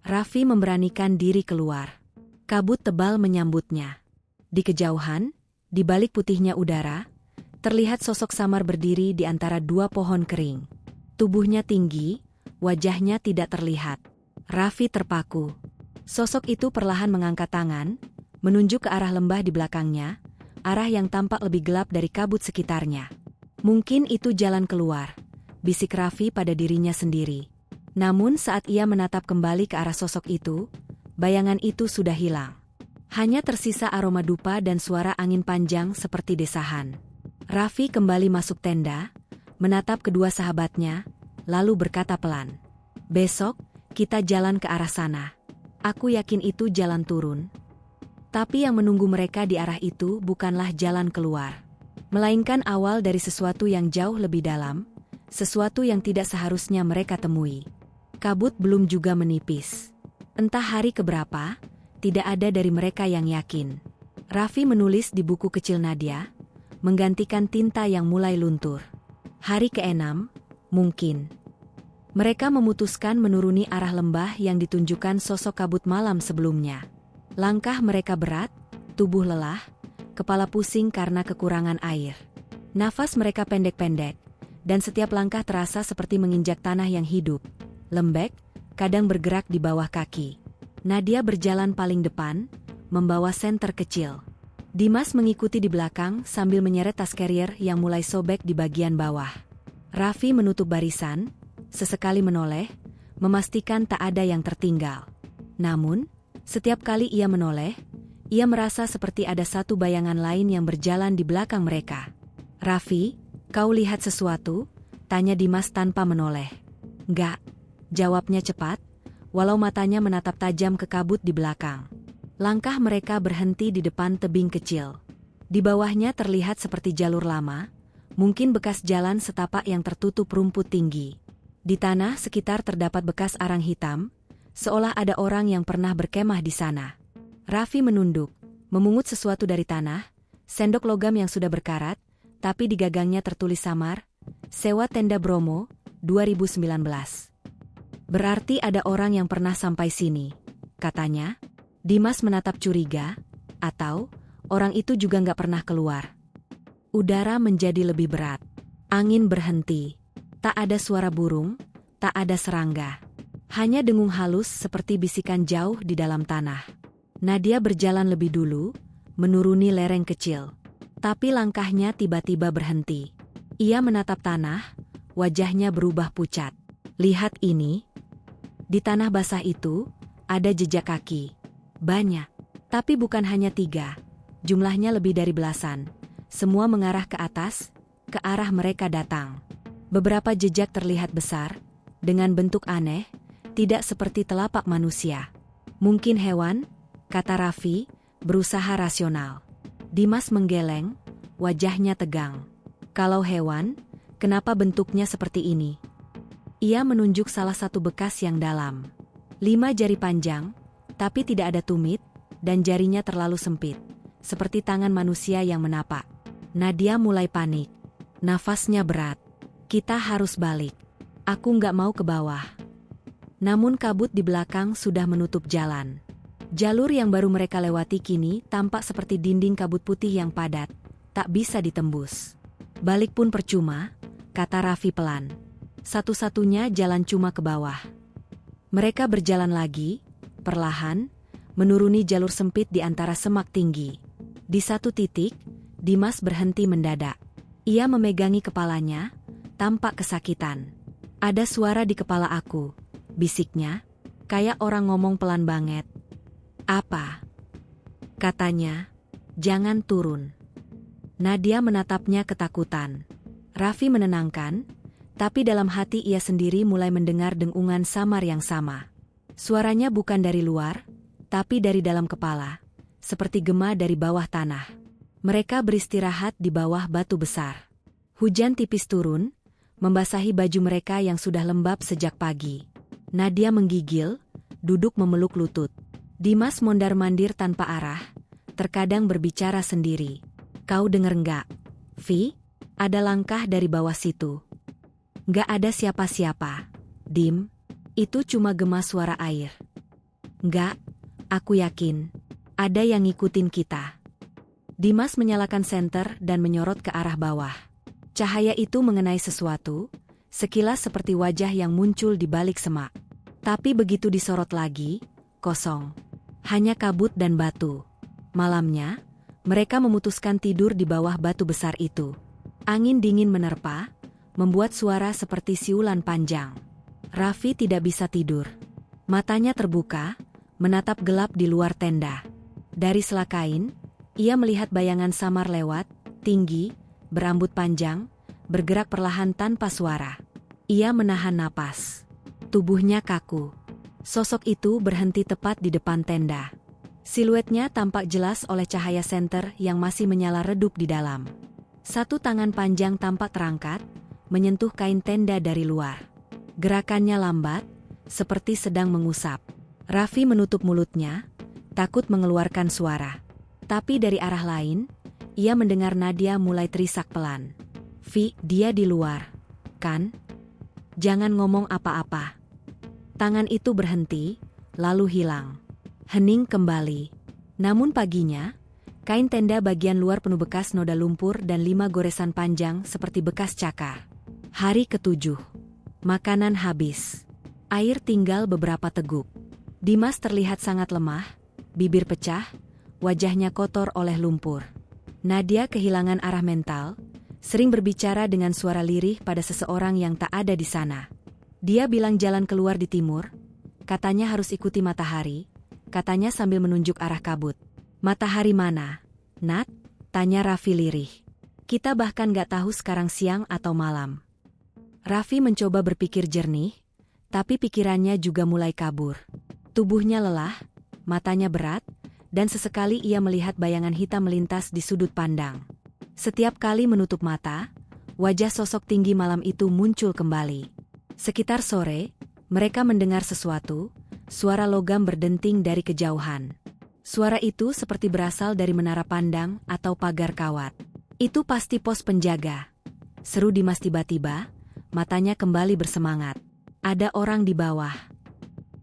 Raffi memberanikan diri keluar. Kabut tebal menyambutnya. Di kejauhan, di balik putihnya udara, terlihat sosok samar berdiri di antara 2 pohon kering. Tubuhnya tinggi, wajahnya tidak terlihat. Raffi terpaku. Sosok itu perlahan mengangkat tangan, menunjuk ke arah lembah di belakangnya, arah yang tampak lebih gelap dari kabut sekitarnya. Mungkin itu jalan keluar, bisik Raffi pada dirinya sendiri. Namun saat ia menatap kembali ke arah sosok itu, bayangan itu sudah hilang. Hanya tersisa aroma dupa dan suara angin panjang seperti desahan. Raffi kembali masuk tenda, menatap kedua sahabatnya, lalu berkata pelan, "Besok, kita jalan ke arah sana. Aku yakin itu jalan turun." Tapi yang menunggu mereka di arah itu bukanlah jalan keluar, melainkan awal dari sesuatu yang jauh lebih dalam, sesuatu yang tidak seharusnya mereka temui. Kabut belum juga menipis. Entah hari keberapa, tidak ada dari mereka yang yakin. Raffi menulis di buku kecil Nadia, menggantikan tinta yang mulai luntur. Hari ke-6, mungkin. Mereka memutuskan menuruni arah lembah yang ditunjukkan sosok kabut malam sebelumnya. Langkah mereka berat, tubuh lelah, kepala pusing karena kekurangan air. Nafas mereka pendek-pendek, dan setiap langkah terasa seperti menginjak tanah yang hidup, lembek, kadang bergerak di bawah kaki. Nadia berjalan paling depan, membawa senter kecil. Dimas mengikuti di belakang sambil menyeret tas carrier yang mulai sobek di bagian bawah. Raffi menutup barisan, sesekali menoleh, memastikan tak ada yang tertinggal. Namun, setiap kali ia menoleh, ia merasa seperti ada satu bayangan lain yang berjalan di belakang mereka. "Raffi, kau lihat sesuatu?" tanya Dimas tanpa menoleh. "Enggak," jawabnya cepat, walau matanya menatap tajam ke kabut di belakang. Langkah mereka berhenti di depan tebing kecil. Di bawahnya terlihat seperti jalur lama, mungkin bekas jalan setapak yang tertutup rumput tinggi. Di tanah sekitar terdapat bekas arang hitam, seolah ada orang yang pernah berkemah di sana. Raffi menunduk, memungut sesuatu dari tanah, sendok logam yang sudah berkarat, tapi di gagangnya tertulis samar, "Sewa Tenda Bromo, 2019. "Berarti ada orang yang pernah sampai sini," katanya. Dimas menatap curiga, atau orang itu juga nggak pernah keluar. Udara menjadi lebih berat. Angin berhenti. Tak ada suara burung, tak ada serangga. Hanya dengung halus seperti bisikan jauh di dalam tanah. Nadia berjalan lebih dulu, menuruni lereng kecil. Tapi langkahnya tiba-tiba berhenti. Ia menatap tanah, wajahnya berubah pucat. "Lihat ini." Di tanah basah itu, ada jejak kaki. Banyak, tapi bukan hanya 3. Jumlahnya lebih dari belasan. Semua mengarah ke atas, ke arah mereka datang. Beberapa jejak terlihat besar, dengan bentuk aneh, tidak seperti telapak manusia. "Mungkin hewan," kata Raffi, berusaha rasional. Dimas menggeleng, wajahnya tegang. "Kalau hewan, kenapa bentuknya seperti ini?" Ia menunjuk salah satu bekas yang dalam. 5 jari panjang, tapi tidak ada tumit, dan jarinya terlalu sempit, seperti tangan manusia yang menapak. Nadia mulai panik. Nafasnya berat. "Kita harus balik. Aku nggak mau ke bawah." Namun kabut di belakang sudah menutup jalan. Jalur yang baru mereka lewati kini tampak seperti dinding kabut putih yang padat, tak bisa ditembus. "Balik pun percuma," kata Raffi pelan. "Satu-satunya jalan cuma ke bawah." Mereka berjalan lagi, perlahan, menuruni jalur sempit di antara semak tinggi. Di satu titik, Dimas berhenti mendadak. Ia memegangi kepalanya, tampak kesakitan. "Ada suara di kepala aku," bisiknya, kayak orang ngomong pelan banget. "Apa?" katanya. "Jangan turun." Nadia menatapnya ketakutan. Raffi menenangkan, tapi dalam hati ia sendiri mulai mendengar dengungan samar yang sama. Suaranya bukan dari luar, tapi dari dalam kepala, seperti gema dari bawah tanah. Mereka beristirahat di bawah batu besar. Hujan tipis turun, membasahi baju mereka yang sudah lembab sejak pagi. Nadia menggigil, duduk memeluk lutut. Dimas mondar-mandir tanpa arah, terkadang berbicara sendiri. "Kau denger nggak, Vi? Ada langkah dari bawah situ." "Nggak ada siapa-siapa, Dim. Itu cuma gema suara air." "Nggak, aku yakin. Ada yang ngikutin kita." Dimas menyalakan senter dan menyorot ke arah bawah. Cahaya itu mengenai sesuatu, sekilas seperti wajah yang muncul di balik semak. Tapi begitu disorot lagi, kosong. Hanya kabut dan batu. Malamnya, mereka memutuskan tidur di bawah batu besar itu. Angin dingin menerpa, membuat suara seperti siulan panjang. Raffi tidak bisa tidur. Matanya terbuka, menatap gelap di luar tenda. Dari sela kain, ia melihat bayangan samar lewat, tinggi, berambut panjang, bergerak perlahan tanpa suara. Ia menahan napas. Tubuhnya kaku. Sosok itu berhenti tepat di depan tenda. Siluetnya tampak jelas oleh cahaya senter yang masih menyala redup di dalam. Satu tangan panjang tampak terangkat, menyentuh kain tenda dari luar. Gerakannya lambat, seperti sedang mengusap. Raffi menutup mulutnya, takut mengeluarkan suara. Tapi dari arah lain, ia mendengar Nadia mulai terisak pelan. "Vi, dia di luar, kan? Jangan ngomong apa-apa." Tangan itu berhenti, lalu hilang. Hening kembali. Namun paginya, kain tenda bagian luar penuh bekas noda lumpur dan 5 goresan panjang seperti bekas cakar. Hari ke-7. Makanan habis. Air tinggal beberapa teguk. Dimas terlihat sangat lemah, bibir pecah, wajahnya kotor oleh lumpur. Nadia kehilangan arah mental, sering berbicara dengan suara lirih pada seseorang yang tak ada di sana. Dia bilang jalan keluar di timur, katanya harus ikuti matahari, katanya sambil menunjuk arah kabut. "Matahari mana, Nat?" tanya Raffi lirih. "Kita bahkan gak tahu sekarang siang atau malam." Raffi mencoba berpikir jernih, tapi pikirannya juga mulai kabur. Tubuhnya lelah, matanya berat, dan sesekali ia melihat bayangan hitam melintas di sudut pandang. Setiap kali menutup mata, wajah sosok tinggi malam itu muncul kembali. Sekitar sore, mereka mendengar sesuatu, suara logam berdenting dari kejauhan. Suara itu seperti berasal dari menara pandang atau pagar kawat. "Itu pasti pos penjaga," seru Dimas tiba-tiba, matanya kembali bersemangat. "Ada orang di bawah."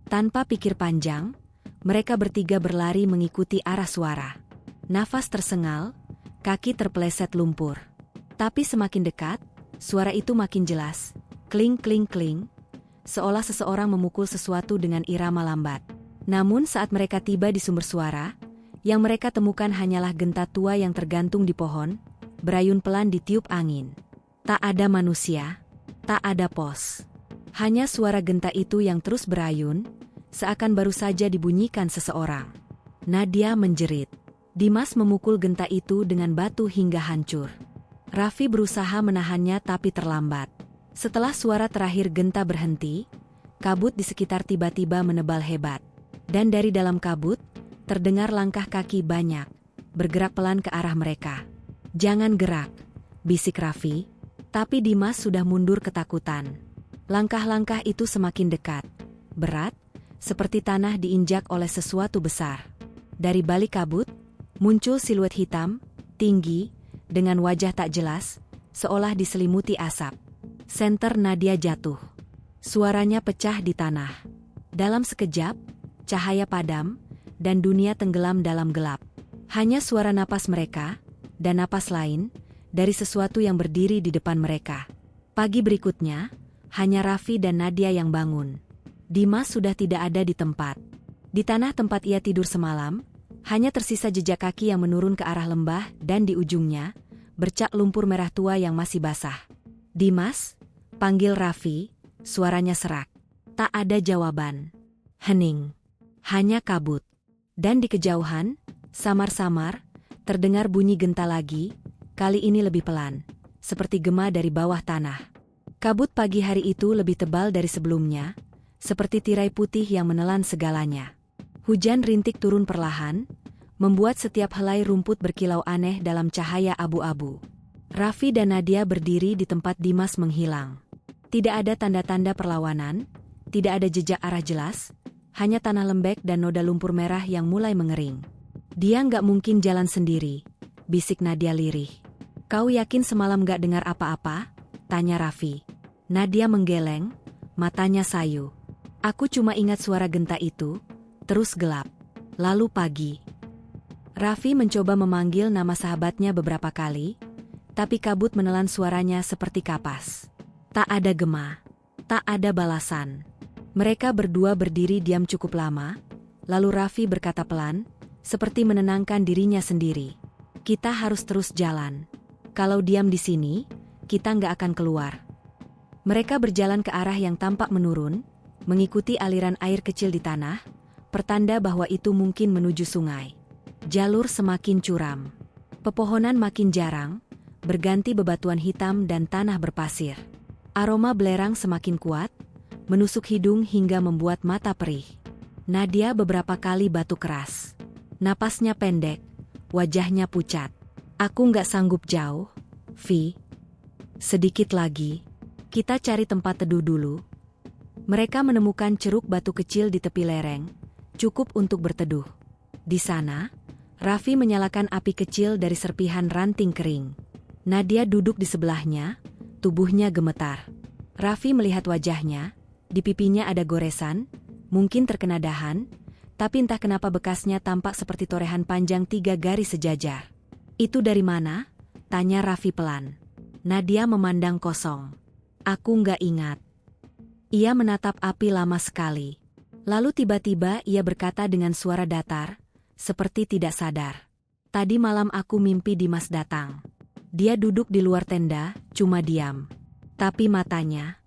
Tanpa pikir panjang, mereka bertiga berlari mengikuti arah suara. Nafas tersengal, kaki terpeleset lumpur. Tapi semakin dekat, suara itu makin jelas. Kling kling kling, seolah seseorang memukul sesuatu dengan irama lambat. Namun saat mereka tiba di sumber suara, yang mereka temukan hanyalah genta tua yang tergantung di pohon, berayun pelan ditiup angin. Tak ada manusia, tak ada pos. Hanya suara genta itu yang terus berayun, seakan baru saja dibunyikan seseorang. Nadia menjerit. Dimas memukul genta itu dengan batu hingga hancur. Raffi berusaha menahannya tapi terlambat. Setelah suara terakhir genta berhenti, kabut di sekitar tiba-tiba menebal hebat. Dan dari dalam kabut, terdengar langkah kaki banyak, bergerak pelan ke arah mereka. "Jangan gerak," bisik Raffi, tapi Dimas sudah mundur ketakutan. Langkah-langkah itu semakin dekat, berat, seperti tanah diinjak oleh sesuatu besar. Dari balik kabut, muncul siluet hitam, tinggi, dengan wajah tak jelas, seolah diselimuti asap. Senter Nadia jatuh. Suaranya pecah di tanah. Dalam sekejap, cahaya padam, dan dunia tenggelam dalam gelap. Hanya suara napas mereka, dan napas lain, dari sesuatu yang berdiri di depan mereka. Pagi berikutnya, hanya Raffi dan Nadia yang bangun. Dimas sudah tidak ada di tempat. Di tanah tempat ia tidur semalam, hanya tersisa jejak kaki yang menurun ke arah lembah dan di ujungnya, bercak lumpur merah tua yang masih basah. "Dimas?" panggil Raffi, suaranya serak. Tak ada jawaban. Hening. Hanya kabut. Dan di kejauhan, samar-samar, terdengar bunyi genta lagi, kali ini lebih pelan, seperti gema dari bawah tanah. Kabut pagi hari itu lebih tebal dari sebelumnya, seperti tirai putih yang menelan segalanya. Hujan rintik turun perlahan, membuat setiap helai rumput berkilau aneh dalam cahaya abu-abu. Raffi dan Nadia berdiri di tempat Dimas menghilang. Tidak ada tanda-tanda perlawanan, tidak ada jejak arah jelas, hanya tanah lembek dan noda lumpur merah yang mulai mengering. "Dia nggak mungkin jalan sendiri," bisik Nadia lirih. "Kau yakin semalam nggak dengar apa-apa?" tanya Raffi. Nadia menggeleng, matanya sayu. "Aku cuma ingat suara genta itu." Terus gelap. Lalu pagi. Raffi mencoba memanggil nama sahabatnya beberapa kali, tapi kabut menelan suaranya seperti kapas. Tak ada gema, tak ada balasan. Mereka berdua berdiri diam cukup lama, Lalu Raffi berkata pelan, seperti menenangkan dirinya sendiri. Kita harus terus jalan. Kalau diam di sini, kita nggak akan keluar. Mereka berjalan ke arah yang tampak menurun, mengikuti aliran air kecil di tanah, pertanda bahwa itu mungkin menuju sungai. Jalur semakin curam. Pepohonan makin jarang, berganti bebatuan hitam dan tanah berpasir. Aroma belerang semakin kuat, menusuk hidung hingga membuat mata perih. Nadia beberapa kali batuk keras. Napasnya pendek, wajahnya pucat. Aku nggak sanggup jauh, Vi. Sedikit lagi. Kita cari tempat teduh dulu. Mereka menemukan ceruk batu kecil di tepi lereng, cukup untuk berteduh. Di sana, Raffi menyalakan api kecil dari serpihan ranting kering. Nadia duduk di sebelahnya, tubuhnya gemetar. Raffi melihat wajahnya, di pipinya ada goresan, mungkin terkena dahan, tapi entah kenapa bekasnya tampak seperti torehan panjang 3 garis sejajar. Itu dari mana? Tanya Raffi pelan. Nadia memandang kosong. Aku nggak ingat. Ia menatap api lama sekali. Lalu tiba-tiba ia berkata dengan suara datar, seperti tidak sadar. Tadi malam aku mimpi Dimas datang. Dia duduk di luar tenda, cuma diam. Tapi matanya...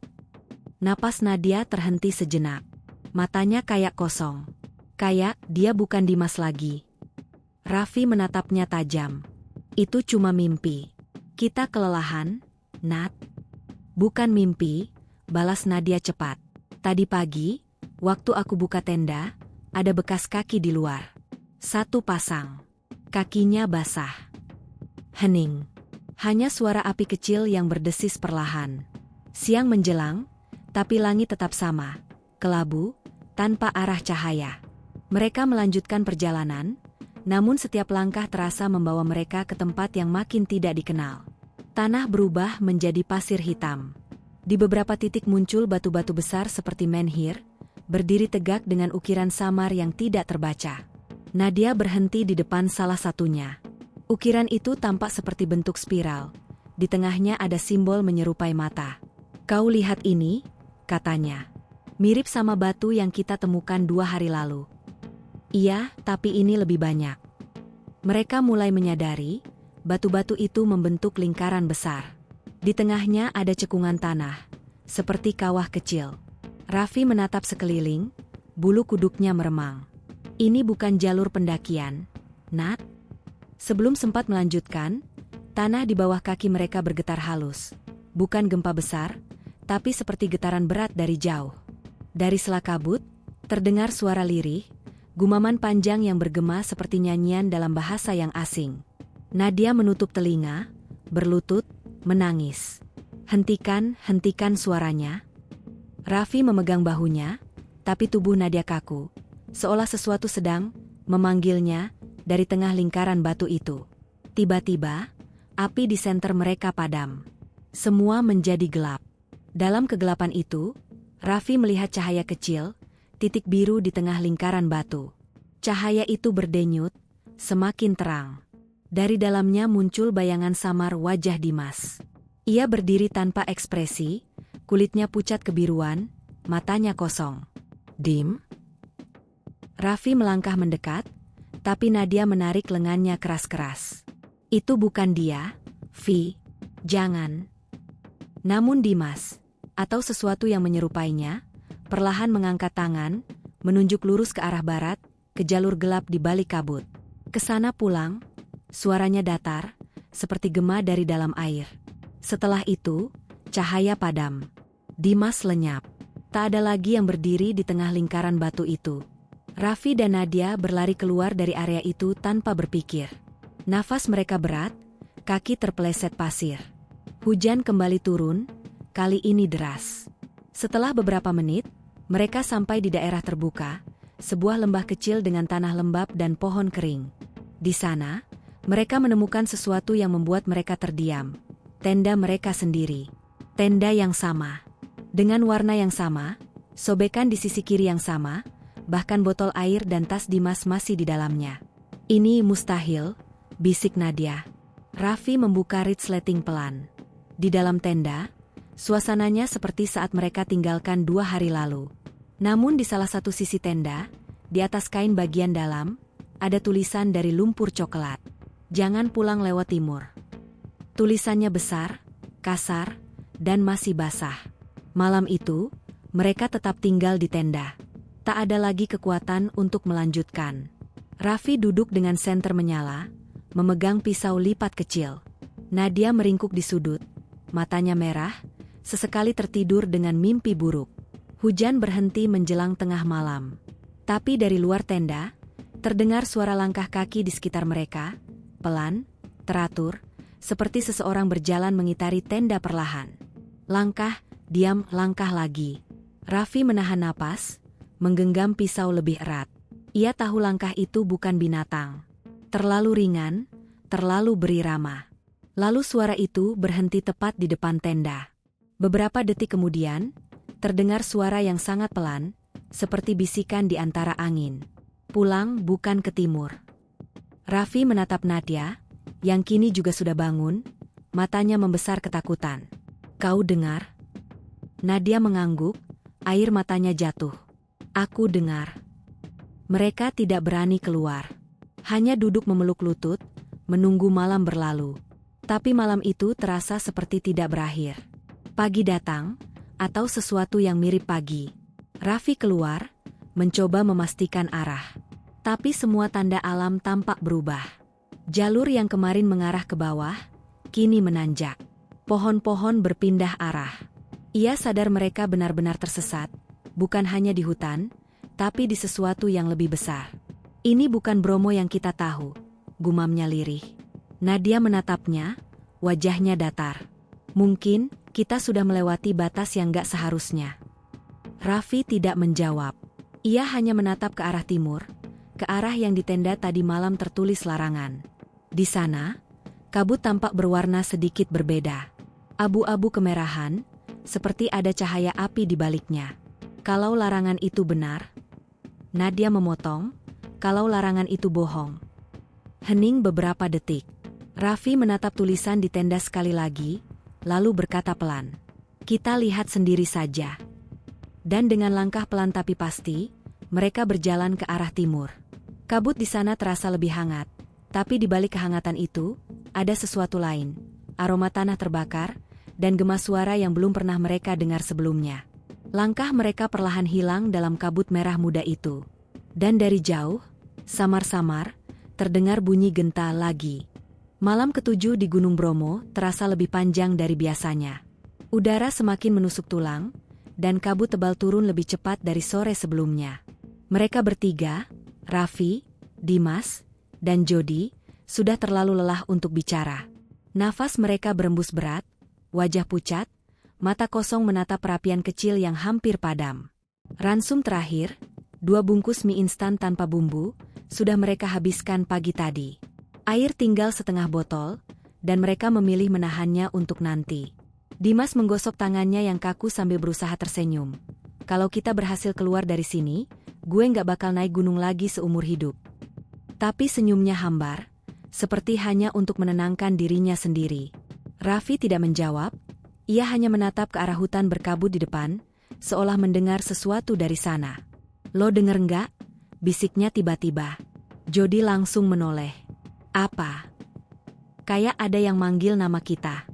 Napas Nadia terhenti sejenak. Matanya kayak kosong. Kayak dia bukan Dimas lagi. Raffi menatapnya tajam. Itu cuma mimpi. Kita kelelahan, Nat. Bukan mimpi, balas Nadia cepat. Tadi pagi, waktu aku buka tenda, ada bekas kaki di luar. 1 pasang. Kakinya basah. Hening. Hanya suara api kecil yang berdesis perlahan. Siang menjelang, tapi langit tetap sama, kelabu, tanpa arah cahaya. Mereka melanjutkan perjalanan, namun setiap langkah terasa membawa mereka ke tempat yang makin tidak dikenal. Tanah berubah menjadi pasir hitam. Di beberapa titik muncul batu-batu besar seperti menhir, berdiri tegak dengan ukiran samar yang tidak terbaca. Nadia berhenti di depan salah satunya. Ukiran itu tampak seperti bentuk spiral. Di tengahnya ada simbol menyerupai mata. Kau lihat ini, katanya. Mirip sama batu yang kita temukan 2 hari lalu. Iya, tapi ini lebih banyak. Mereka mulai menyadari, batu-batu itu membentuk lingkaran besar. Di tengahnya ada cekungan tanah, seperti kawah kecil. Raffi menatap sekeliling, bulu kuduknya meremang. Ini bukan jalur pendakian, Nat. Sebelum sempat melanjutkan, tanah di bawah kaki mereka bergetar halus. Bukan gempa besar, tapi seperti getaran berat dari jauh. Dari sela kabut, terdengar suara lirih, gumaman panjang yang bergema seperti nyanyian dalam bahasa yang asing. Nadia menutup telinga, berlutut, menangis. Hentikan suaranya. Raffi memegang bahunya, tapi tubuh Nadia kaku, seolah sesuatu sedang memanggilnya dari tengah lingkaran batu itu. Tiba-tiba, api di senter mereka padam. Semua menjadi gelap. Dalam kegelapan itu, Raffi melihat cahaya kecil, titik biru di tengah lingkaran batu. Cahaya itu berdenyut, semakin terang. Dari dalamnya muncul bayangan samar wajah Dimas. Ia berdiri tanpa ekspresi, kulitnya pucat kebiruan, matanya kosong. Dim? Raffi melangkah mendekat, tapi Nadia menarik lengannya keras-keras. Itu bukan dia, Vi. Jangan. Namun Dimas, atau sesuatu yang menyerupainya, perlahan mengangkat tangan, menunjuk lurus ke arah barat, ke jalur gelap di balik kabut. Kesana pulang, suaranya datar, seperti gema dari dalam air. Setelah itu, cahaya padam. Dimas lenyap. Tak ada lagi yang berdiri di tengah lingkaran batu itu. Raffi dan Nadia berlari keluar dari area itu tanpa berpikir. Nafas mereka berat, kaki terpeleset pasir. Hujan kembali turun, kali ini deras. Setelah beberapa menit, mereka sampai di daerah terbuka, sebuah lembah kecil dengan tanah lembab dan pohon kering. Di sana, mereka menemukan sesuatu yang membuat mereka terdiam. Tenda mereka sendiri. Tenda yang sama. Dengan warna yang sama, sobekan di sisi kiri yang sama, bahkan botol air dan tas Dimas masih di dalamnya. Ini mustahil, bisik Nadia. Raffi membuka resleting pelan. Di dalam tenda, suasananya seperti saat mereka tinggalkan 2 hari lalu. Namun di salah satu sisi tenda, Di atas kain bagian dalam, ada tulisan dari lumpur coklat. Jangan pulang lewat timur. Tulisannya besar, kasar, dan masih basah. Malam itu, mereka tetap tinggal di tenda. Tak ada lagi kekuatan untuk melanjutkan. Raffi duduk dengan senter menyala, memegang pisau lipat kecil. Nadia meringkuk di sudut, matanya merah, sesekali tertidur dengan mimpi buruk. Hujan berhenti menjelang tengah malam. Tapi dari luar tenda, terdengar suara langkah kaki di sekitar mereka, pelan, teratur, seperti seseorang berjalan mengitari tenda perlahan. Langkah, diam, langkah lagi. Raffi menahan napas, menggenggam pisau lebih erat. Ia tahu langkah itu bukan binatang. Terlalu ringan, terlalu berirama. Lalu suara itu berhenti tepat di depan tenda. Beberapa detik kemudian, terdengar suara yang sangat pelan, seperti bisikan di antara angin. Pulang bukan ke timur. Raffi menatap Nadia, yang kini juga sudah bangun, matanya membesar ketakutan. Kau dengar? Nadia mengangguk, air matanya jatuh. Aku dengar. Mereka tidak berani keluar. Hanya duduk memeluk lutut, menunggu malam berlalu. Tapi malam itu terasa seperti tidak berakhir. Pagi datang, atau sesuatu yang mirip pagi. Raffi keluar, mencoba memastikan arah. Tapi semua tanda alam tampak berubah. Jalur yang kemarin mengarah ke bawah, kini menanjak. Pohon-pohon berpindah arah. Ia sadar mereka benar-benar tersesat, bukan hanya di hutan, tapi di sesuatu yang lebih besar. Ini bukan Bromo yang kita tahu, gumamnya lirih. Nadia menatapnya, wajahnya datar. Mungkin, kita sudah melewati batas yang gak seharusnya. Raffi tidak menjawab. Ia hanya menatap ke arah timur, ke arah yang di tenda tadi malam tertulis larangan. Di sana, kabut tampak berwarna sedikit berbeda. Abu-abu kemerahan, seperti ada cahaya api di baliknya. Kalau larangan itu benar, Nadia memotong, kalau larangan itu bohong. Hening beberapa detik. Raffi menatap tulisan di tenda sekali lagi, lalu berkata pelan. Kita lihat sendiri saja. Dan dengan langkah pelan tapi pasti, mereka berjalan ke arah timur. Kabut di sana terasa lebih hangat, tapi di balik kehangatan itu, ada sesuatu lain. Aroma tanah terbakar, dan gema suara yang belum pernah mereka dengar sebelumnya. Langkah mereka perlahan hilang dalam kabut merah muda itu. Dan dari jauh, samar-samar, terdengar bunyi genta lagi. Malam ketujuh di Gunung Bromo terasa lebih panjang dari biasanya. Udara semakin menusuk tulang, dan kabut tebal turun lebih cepat dari sore sebelumnya. Mereka bertiga, Raffi, Dimas, dan Jody, sudah terlalu lelah untuk bicara. Nafas mereka berembus berat, wajah pucat, mata kosong menatap perapian kecil yang hampir padam. Ransum terakhir, 2 bungkus mie instan tanpa bumbu, sudah mereka habiskan pagi tadi. Air tinggal setengah botol, dan mereka memilih menahannya untuk nanti. Dimas menggosok tangannya yang kaku sambil berusaha tersenyum. Kalau kita berhasil keluar dari sini, gue nggak bakal naik gunung lagi seumur hidup. Tapi senyumnya hambar, seperti hanya untuk menenangkan dirinya sendiri. Raffi tidak menjawab, ia hanya menatap ke arah hutan berkabut di depan, seolah mendengar sesuatu dari sana. Lo denger nggak? Bisiknya tiba-tiba. Jody langsung menoleh. Apa? Kayak ada yang manggil nama kita.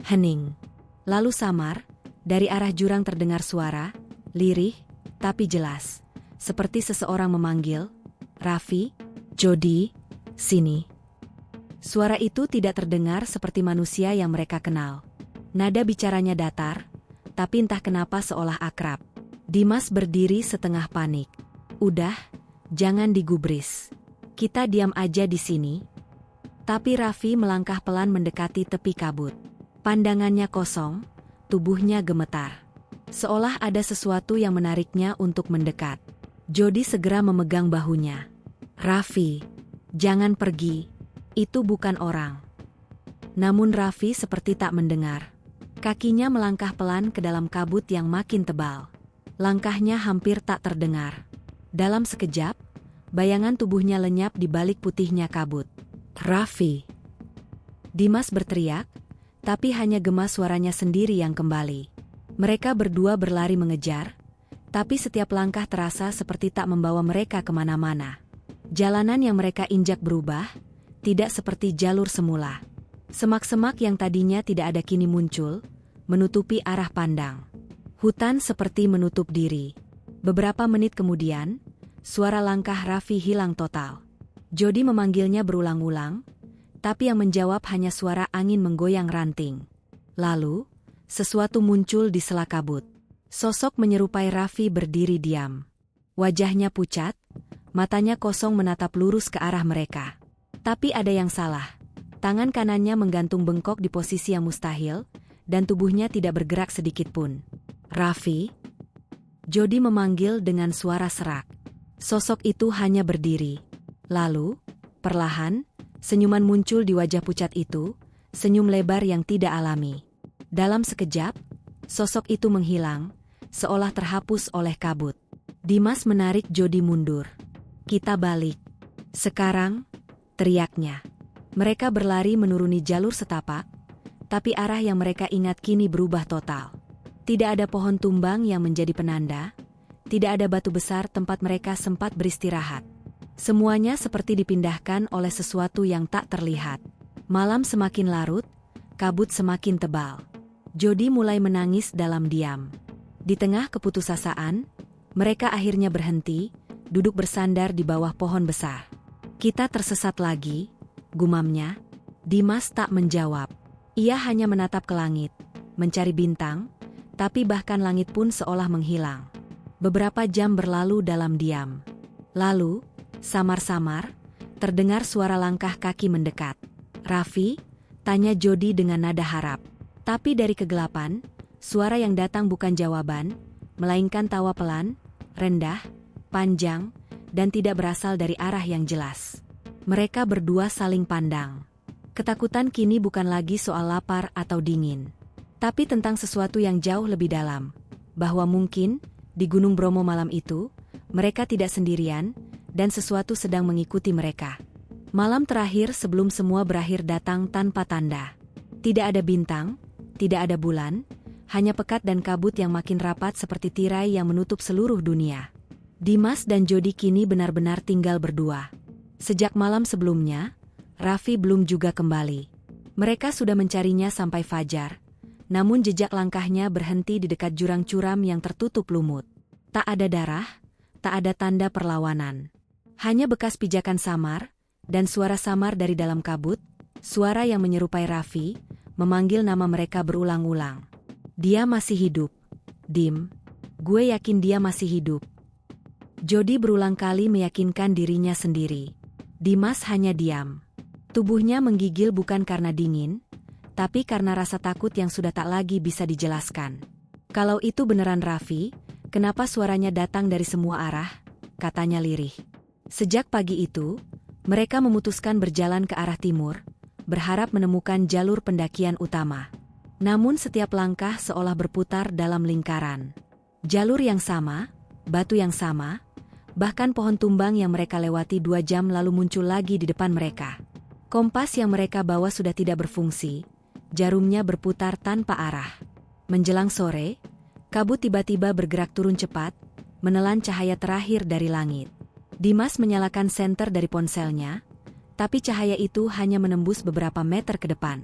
Hening. Lalu samar, dari arah jurang terdengar suara, lirih, tapi jelas. Seperti seseorang memanggil, Raffi, Jody, sini. Suara itu tidak terdengar seperti manusia yang mereka kenal. Nada bicaranya datar, tapi entah kenapa seolah akrab. Dimas berdiri setengah panik. Udah, jangan digubris. Kita diam aja di sini. Tapi Raffi melangkah pelan mendekati tepi kabut. Pandangannya kosong, tubuhnya gemetar. Seolah ada sesuatu yang menariknya untuk mendekat. Jody segera memegang bahunya. Raffi, jangan pergi. Itu bukan orang. Namun Raffi seperti tak mendengar. Kakinya melangkah pelan ke dalam kabut yang makin tebal. Langkahnya hampir tak terdengar. Dalam sekejap, bayangan tubuhnya lenyap di balik putihnya kabut. Raffi. Dimas berteriak, tapi hanya gema suaranya sendiri yang kembali. Mereka berdua berlari mengejar, Tapi setiap langkah terasa seperti tak membawa mereka kemana-mana. Jalanan yang mereka injak berubah, tidak seperti jalur semula. Semak-semak yang tadinya tidak ada kini muncul, menutupi arah pandang. Hutan seperti menutup diri. Beberapa menit kemudian, suara langkah Raffi hilang total. Jody memanggilnya berulang-ulang, tapi yang menjawab hanya suara angin menggoyang ranting. Lalu, sesuatu muncul di sela kabut. Sosok menyerupai Raffi berdiri diam. Wajahnya pucat, matanya kosong menatap lurus ke arah mereka. Tapi ada yang salah. Tangan kanannya menggantung bengkok di posisi yang mustahil, dan tubuhnya tidak bergerak sedikitpun. "Raffi?" Jody memanggil dengan suara serak. Sosok itu hanya berdiri. Lalu, perlahan, senyuman muncul di wajah pucat itu, senyum lebar yang tidak alami. Dalam sekejap, sosok itu menghilang, seolah terhapus oleh kabut. Dimas menarik Jody mundur. "Kita balik. Sekarang," teriaknya. Mereka berlari menuruni jalur setapak, tapi arah yang mereka ingat kini berubah total. Tidak ada pohon tumbang yang menjadi penanda, tidak ada batu besar tempat mereka sempat beristirahat. Semuanya seperti dipindahkan oleh sesuatu yang tak terlihat. Malam semakin larut, kabut semakin tebal. Jody mulai menangis dalam diam. Di tengah keputusasaan, mereka akhirnya berhenti, duduk bersandar di bawah pohon besar. "Kita tersesat lagi," gumamnya. Dimas tak menjawab. Ia hanya menatap ke langit, mencari bintang, tapi bahkan langit pun seolah menghilang. Beberapa jam berlalu dalam diam. Lalu, samar-samar, terdengar suara langkah kaki mendekat. "Raffi?" tanya Jody dengan nada harap. Tapi dari kegelapan, suara yang datang bukan jawaban, melainkan tawa pelan, rendah, panjang, dan tidak berasal dari arah yang jelas. Mereka berdua saling pandang. Ketakutan kini bukan lagi soal lapar atau dingin, tapi tentang sesuatu yang jauh lebih dalam. Bahwa mungkin, di Gunung Bromo malam itu, mereka tidak sendirian, dan sesuatu sedang mengikuti mereka. Malam terakhir sebelum semua berakhir datang tanpa tanda. Tidak ada bintang, tidak ada bulan, hanya pekat dan kabut yang makin rapat seperti tirai yang menutup seluruh dunia. Dimas dan Jody kini benar-benar tinggal berdua. Sejak malam sebelumnya, Raffi belum juga kembali. Mereka sudah mencarinya sampai fajar, namun jejak langkahnya berhenti di dekat jurang curam yang tertutup lumut. Tak ada darah, tak ada tanda perlawanan. Hanya bekas pijakan samar, dan suara samar dari dalam kabut, suara yang menyerupai Raffi, memanggil nama mereka berulang-ulang. "Dia masih hidup. Dim. Gue yakin dia masih hidup." Jody berulang kali meyakinkan dirinya sendiri. Dimas hanya diam. Tubuhnya menggigil bukan karena dingin, tapi karena rasa takut yang sudah tak lagi bisa dijelaskan. "Kalau itu beneran Raffi, kenapa suaranya datang dari semua arah?" katanya lirih. Sejak pagi itu, mereka memutuskan berjalan ke arah timur, berharap menemukan jalur pendakian utama. Namun setiap langkah seolah berputar dalam lingkaran. Jalur yang sama, batu yang sama, bahkan pohon tumbang yang mereka lewati 2 jam lalu muncul lagi di depan mereka. Kompas yang mereka bawa sudah tidak berfungsi, jarumnya berputar tanpa arah. Menjelang sore, kabut tiba-tiba bergerak turun cepat, menelan cahaya terakhir dari langit. Dimas menyalakan senter dari ponselnya, tapi cahaya itu hanya menembus beberapa meter ke depan.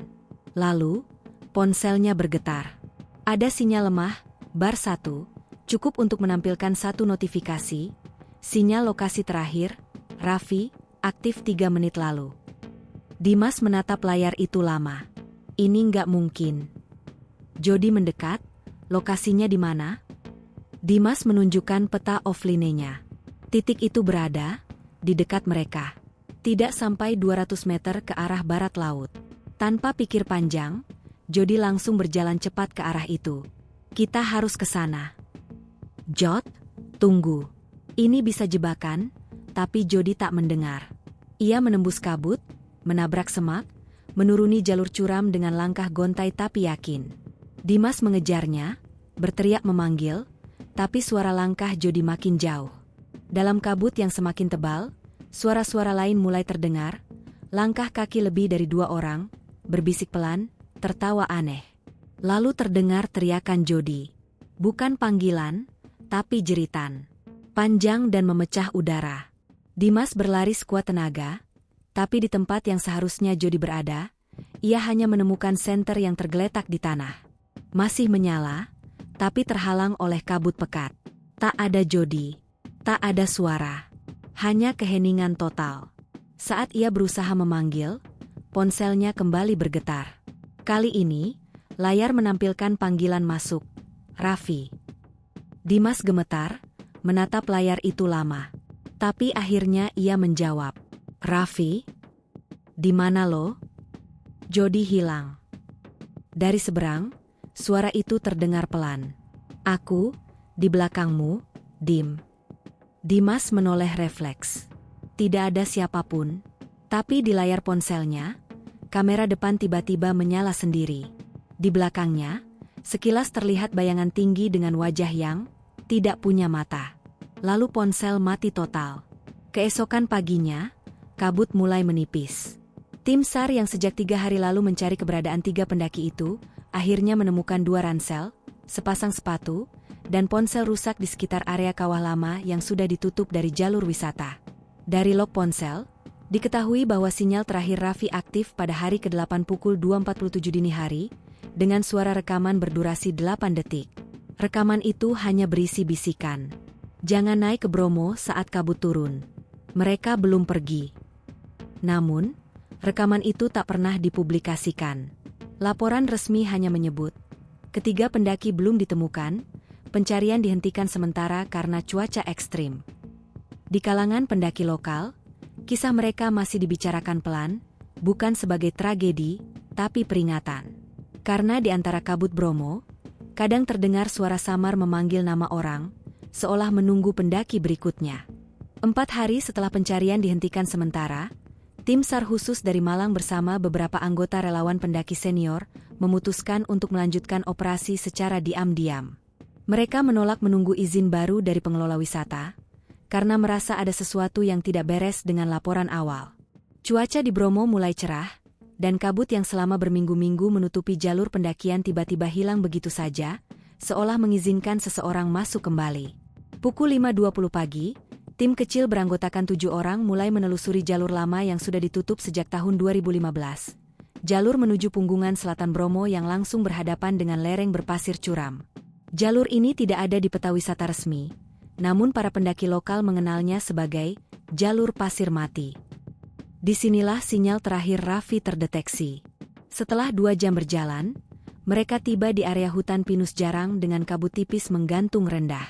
Lalu, ponselnya bergetar. Ada sinyal lemah, bar 1, cukup untuk menampilkan satu notifikasi. Sinyal lokasi terakhir, Raffi, aktif 3 menit lalu. Dimas menatap layar itu lama. Ini nggak mungkin. Jody mendekat, lokasinya di mana? Dimas menunjukkan peta offline-nya. Titik itu berada di dekat mereka. Tidak sampai 200 meter ke arah barat laut. Tanpa pikir panjang, Jody langsung berjalan cepat ke arah itu. "Kita harus ke sana." "Jod, tunggu. Ini bisa jebakan," tapi Jody tak mendengar. Ia menembus kabut, menabrak semak, menuruni jalur curam dengan langkah gontai tapi yakin. Dimas mengejarnya, berteriak memanggil, tapi suara langkah Jody makin jauh. Dalam kabut yang semakin tebal, suara-suara lain mulai terdengar, langkah kaki lebih dari 2 orang, berbisik pelan, tertawa aneh. Lalu terdengar teriakan Jody. Bukan panggilan, tapi jeritan panjang dan memecah udara. Dimas berlari sekuat tenaga, tapi di tempat yang seharusnya Jody berada, ia hanya menemukan senter yang tergeletak di tanah. Masih menyala, tapi terhalang oleh kabut pekat. Tak ada Jody, tak ada suara, hanya keheningan total. Saat ia berusaha memanggil, ponselnya kembali bergetar. Kali ini, layar menampilkan panggilan masuk, Raffi. Dimas gemetar, menatap layar itu lama. Tapi akhirnya ia menjawab, Raffi? Di mana lo? Jody hilang. Dari seberang, suara itu terdengar pelan. Aku, di belakangmu, Dim. Dimas menoleh refleks. Tidak ada siapapun, tapi di layar ponselnya, kamera depan tiba-tiba menyala sendiri. Di belakangnya, sekilas terlihat bayangan tinggi dengan wajah yang tidak punya mata. Lalu ponsel mati total. Keesokan paginya, kabut mulai menipis. Tim SAR yang sejak 3 hari lalu mencari keberadaan 3 pendaki itu, akhirnya menemukan 2 ransel, sepasang sepatu, dan ponsel rusak di sekitar area kawah lama yang sudah ditutup dari jalur wisata. Dari log ponsel, diketahui bahwa sinyal terakhir Raffi aktif pada hari ke-8 pukul 2.47 dini hari, dengan suara rekaman berdurasi 8 detik. Rekaman itu hanya berisi bisikan. Jangan naik ke Bromo saat kabut turun. Mereka belum pergi. Namun, rekaman itu tak pernah dipublikasikan. Laporan resmi hanya menyebut, ketiga pendaki belum ditemukan, pencarian dihentikan sementara karena cuaca ekstrim. Di kalangan pendaki lokal, kisah mereka masih dibicarakan pelan, bukan sebagai tragedi, tapi peringatan. Karena di antara kabut Bromo, kadang terdengar suara samar memanggil nama orang, seolah menunggu pendaki berikutnya. 4 hari setelah pencarian dihentikan sementara, tim SAR khusus dari Malang bersama beberapa anggota relawan pendaki senior memutuskan untuk melanjutkan operasi secara diam-diam. Mereka menolak menunggu izin baru dari pengelola wisata, karena merasa ada sesuatu yang tidak beres dengan laporan awal. Cuaca di Bromo mulai cerah, dan kabut yang selama berminggu-minggu menutupi jalur pendakian tiba-tiba hilang begitu saja, seolah mengizinkan seseorang masuk kembali. Pukul 5.20 pagi, tim kecil beranggotakan 7 orang mulai menelusuri jalur lama yang sudah ditutup sejak tahun 2015. Jalur menuju punggungan selatan Bromo yang langsung berhadapan dengan lereng berpasir curam. Jalur ini tidak ada di peta wisata resmi, namun para pendaki lokal mengenalnya sebagai jalur pasir mati. Disinilah sinyal terakhir Raffi terdeteksi. Setelah 2 jam berjalan, mereka tiba di area hutan pinus jarang dengan kabut tipis menggantung rendah.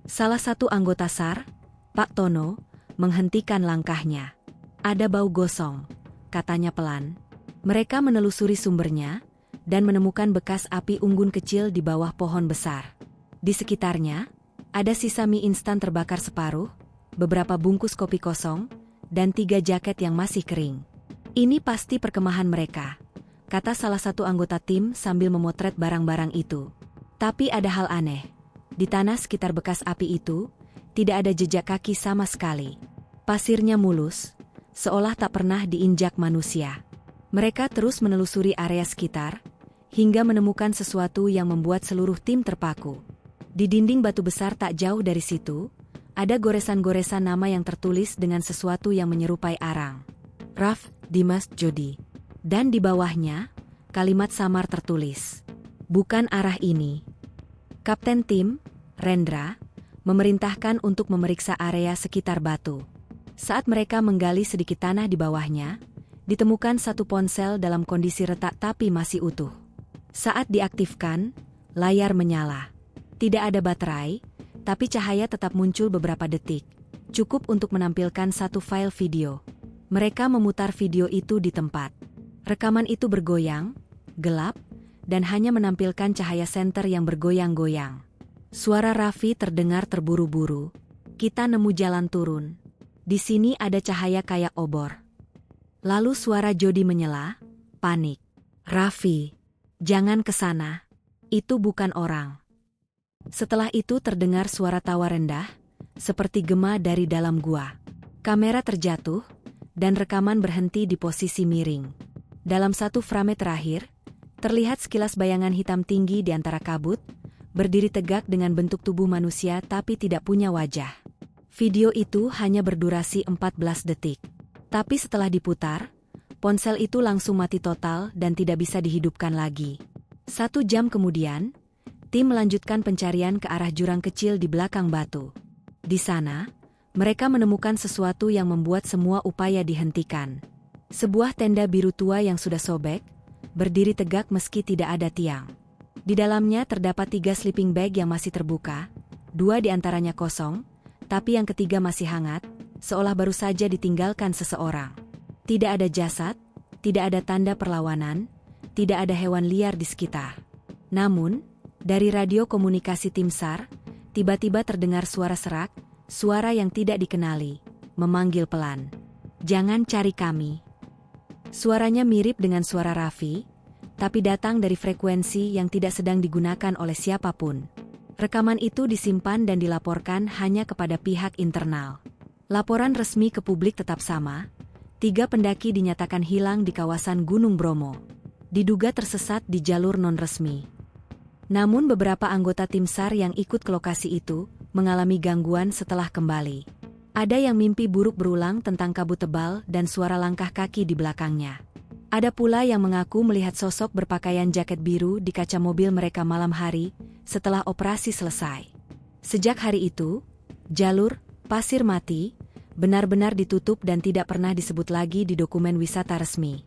Salah satu anggota SAR, Pak Tono, menghentikan langkahnya. Ada bau gosong, katanya pelan. Mereka menelusuri sumbernya, dan menemukan bekas api unggun kecil di bawah pohon besar. Di sekitarnya, ada sisa mie instan terbakar separuh, beberapa bungkus kopi kosong, dan 3 jaket yang masih kering. Ini pasti perkemahan mereka, kata salah satu anggota tim sambil memotret barang-barang itu. Tapi ada hal aneh. Di tanah sekitar bekas api itu, tidak ada jejak kaki sama sekali. Pasirnya mulus, seolah tak pernah diinjak manusia. Mereka terus menelusuri area sekitar, hingga menemukan sesuatu yang membuat seluruh tim terpaku. Di dinding batu besar tak jauh dari situ, ada goresan-goresan nama yang tertulis dengan sesuatu yang menyerupai arang. Raff, Dimas, Jody. Dan di bawahnya, kalimat samar tertulis. Bukan arah ini. Kapten tim, Rendra, memerintahkan untuk memeriksa area sekitar batu. Saat mereka menggali sedikit tanah di bawahnya, ditemukan satu ponsel dalam kondisi retak tapi masih utuh. Saat diaktifkan, layar menyala. Tidak ada baterai, tapi cahaya tetap muncul beberapa detik, cukup untuk menampilkan satu file video. Mereka memutar video itu di tempat. Rekaman itu bergoyang, gelap, dan hanya menampilkan cahaya senter yang bergoyang-goyang. Suara Raffi terdengar terburu-buru. Kita nemu jalan turun. Di sini ada cahaya kayak obor. Lalu suara Jody menyela, panik. Raffi, jangan ke sana. Itu bukan orang. Setelah itu terdengar suara tawa rendah, seperti gema dari dalam gua. Kamera terjatuh, dan rekaman berhenti di posisi miring. Dalam satu frame terakhir, terlihat sekilas bayangan hitam tinggi di antara kabut, berdiri tegak dengan bentuk tubuh manusia tapi tidak punya wajah. Video itu hanya berdurasi 14 detik. Tapi setelah diputar, ponsel itu langsung mati total dan tidak bisa dihidupkan lagi. 1 jam kemudian, tim melanjutkan pencarian ke arah jurang kecil di belakang batu. Di sana, mereka menemukan sesuatu yang membuat semua upaya dihentikan. Sebuah tenda biru tua yang sudah sobek, berdiri tegak meski tidak ada tiang. Di dalamnya terdapat 3 sleeping bag yang masih terbuka, 2 diantaranya kosong, tapi yang ketiga masih hangat, seolah baru saja ditinggalkan seseorang. Tidak ada jasad, tidak ada tanda perlawanan, tidak ada hewan liar di sekitar. Namun, dari radio komunikasi tim SAR, tiba-tiba terdengar suara serak, suara yang tidak dikenali, memanggil pelan. "Jangan cari kami." Suaranya mirip dengan suara Raffi, tapi datang dari frekuensi yang tidak sedang digunakan oleh siapapun. Rekaman itu disimpan dan dilaporkan hanya kepada pihak internal. Laporan resmi ke publik tetap sama, 3 pendaki dinyatakan hilang di kawasan Gunung Bromo. Diduga tersesat di jalur non-resmi. Namun beberapa anggota tim SAR yang ikut ke lokasi itu mengalami gangguan setelah kembali. Ada yang mimpi buruk berulang tentang kabut tebal dan suara langkah kaki di belakangnya. Ada pula yang mengaku melihat sosok berpakaian jaket biru di kaca mobil mereka malam hari setelah operasi selesai. Sejak hari itu, jalur Pasir Mati benar-benar ditutup dan tidak pernah disebut lagi di dokumen wisata resmi.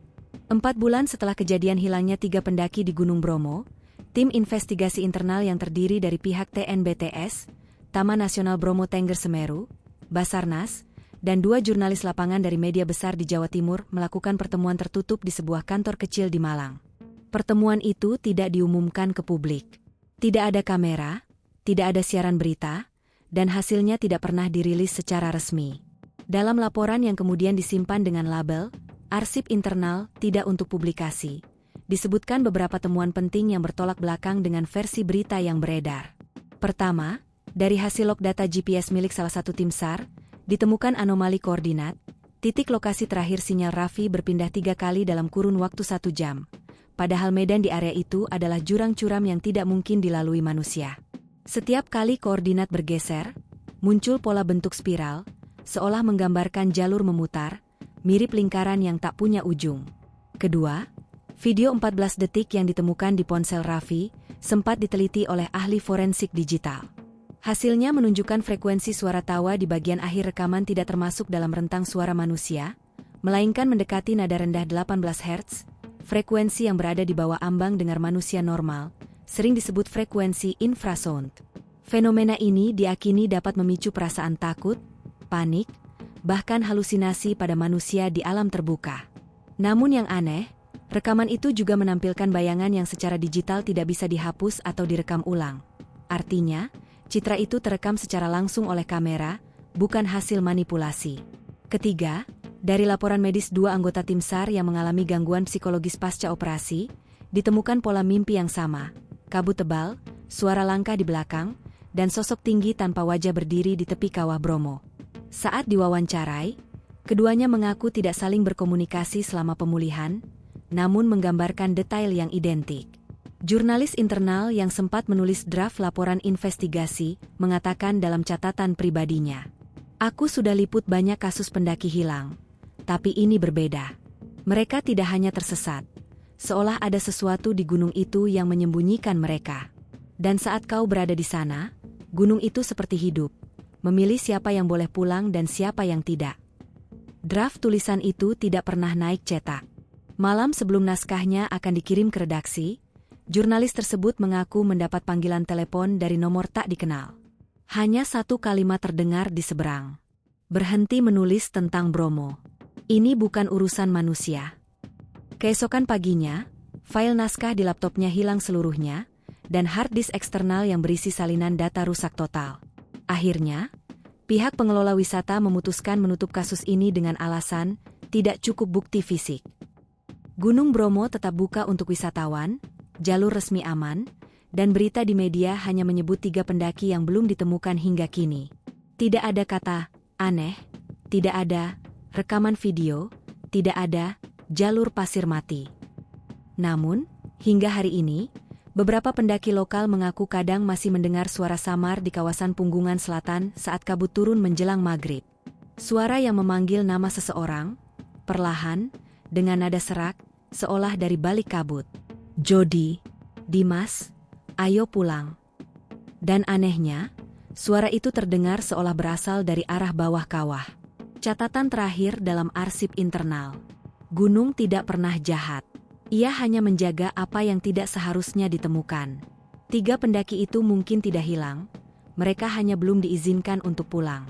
4 bulan setelah kejadian hilangnya 3 pendaki di Gunung Bromo, tim investigasi internal yang terdiri dari pihak TNBTS, Taman Nasional Bromo Tengger Semeru, Basarnas, dan 2 jurnalis lapangan dari media besar di Jawa Timur melakukan pertemuan tertutup di sebuah kantor kecil di Malang. Pertemuan itu tidak diumumkan ke publik. Tidak ada kamera, tidak ada siaran berita, dan hasilnya tidak pernah dirilis secara resmi. Dalam laporan yang kemudian disimpan dengan label "Arsip Internal Tidak Untuk Publikasi", disebutkan beberapa temuan penting yang bertolak belakang dengan versi berita yang beredar. Pertama, dari hasil log data GPS milik salah satu tim SAR, ditemukan anomali koordinat, titik lokasi terakhir sinyal Raffi berpindah 3 kali dalam kurun waktu 1 jam. Padahal medan di area itu adalah jurang curam yang tidak mungkin dilalui manusia. Setiap kali koordinat bergeser, muncul pola bentuk spiral, seolah menggambarkan jalur memutar, mirip lingkaran yang tak punya ujung. Kedua, video 14 detik yang ditemukan di ponsel Raffi sempat diteliti oleh ahli forensik digital. Hasilnya menunjukkan frekuensi suara tawa di bagian akhir rekaman tidak termasuk dalam rentang suara manusia, melainkan mendekati nada rendah 18 Hz, frekuensi yang berada di bawah ambang dengar manusia normal, sering disebut frekuensi infrasound. Fenomena ini diakini dapat memicu perasaan takut, panik, bahkan halusinasi pada manusia di alam terbuka. Namun yang aneh, rekaman itu juga menampilkan bayangan yang secara digital tidak bisa dihapus atau direkam ulang. Artinya, citra itu terekam secara langsung oleh kamera, bukan hasil manipulasi. Ketiga, dari laporan medis 2 anggota tim SAR yang mengalami gangguan psikologis pasca operasi, ditemukan pola mimpi yang sama, kabut tebal, suara langkah di belakang, dan sosok tinggi tanpa wajah berdiri di tepi kawah Bromo. Saat diwawancarai, keduanya mengaku tidak saling berkomunikasi selama pemulihan, namun menggambarkan detail yang identik. Jurnalis internal yang sempat menulis draft laporan investigasi mengatakan dalam catatan pribadinya, "Aku sudah liput banyak kasus pendaki hilang, tapi ini berbeda. Mereka tidak hanya tersesat, seolah ada sesuatu di gunung itu yang menyembunyikan mereka. Dan saat kau berada di sana, gunung itu seperti hidup, memilih siapa yang boleh pulang dan siapa yang tidak." Draft tulisan itu tidak pernah naik cetak. Malam sebelum naskahnya akan dikirim ke redaksi, jurnalis tersebut mengaku mendapat panggilan telepon dari nomor tak dikenal. Hanya 1 kalimat terdengar di seberang. "Berhenti menulis tentang Bromo. Ini bukan urusan manusia." Keesokan paginya, file naskah di laptopnya hilang seluruhnya, dan hard disk eksternal yang berisi salinan data rusak total. Akhirnya, pihak pengelola wisata memutuskan menutup kasus ini dengan alasan tidak cukup bukti fisik. Gunung Bromo tetap buka untuk wisatawan, jalur resmi aman, dan berita di media hanya menyebut 3 pendaki yang belum ditemukan hingga kini. Tidak ada kata aneh, tidak ada rekaman video, tidak ada jalur pasir mati. Namun, hingga hari ini, Beberapa pendaki lokal mengaku kadang masih mendengar suara samar di kawasan Punggungan Selatan saat kabut turun menjelang maghrib. Suara yang memanggil nama seseorang, perlahan, dengan nada serak, seolah dari balik kabut. Jody, Dimas, ayo pulang. Dan anehnya, suara itu terdengar seolah berasal dari arah bawah kawah. Catatan terakhir dalam arsip internal. Gunung tidak pernah jahat. Ia hanya menjaga apa yang tidak seharusnya ditemukan. 3 pendaki itu mungkin tidak hilang, mereka hanya belum diizinkan untuk pulang.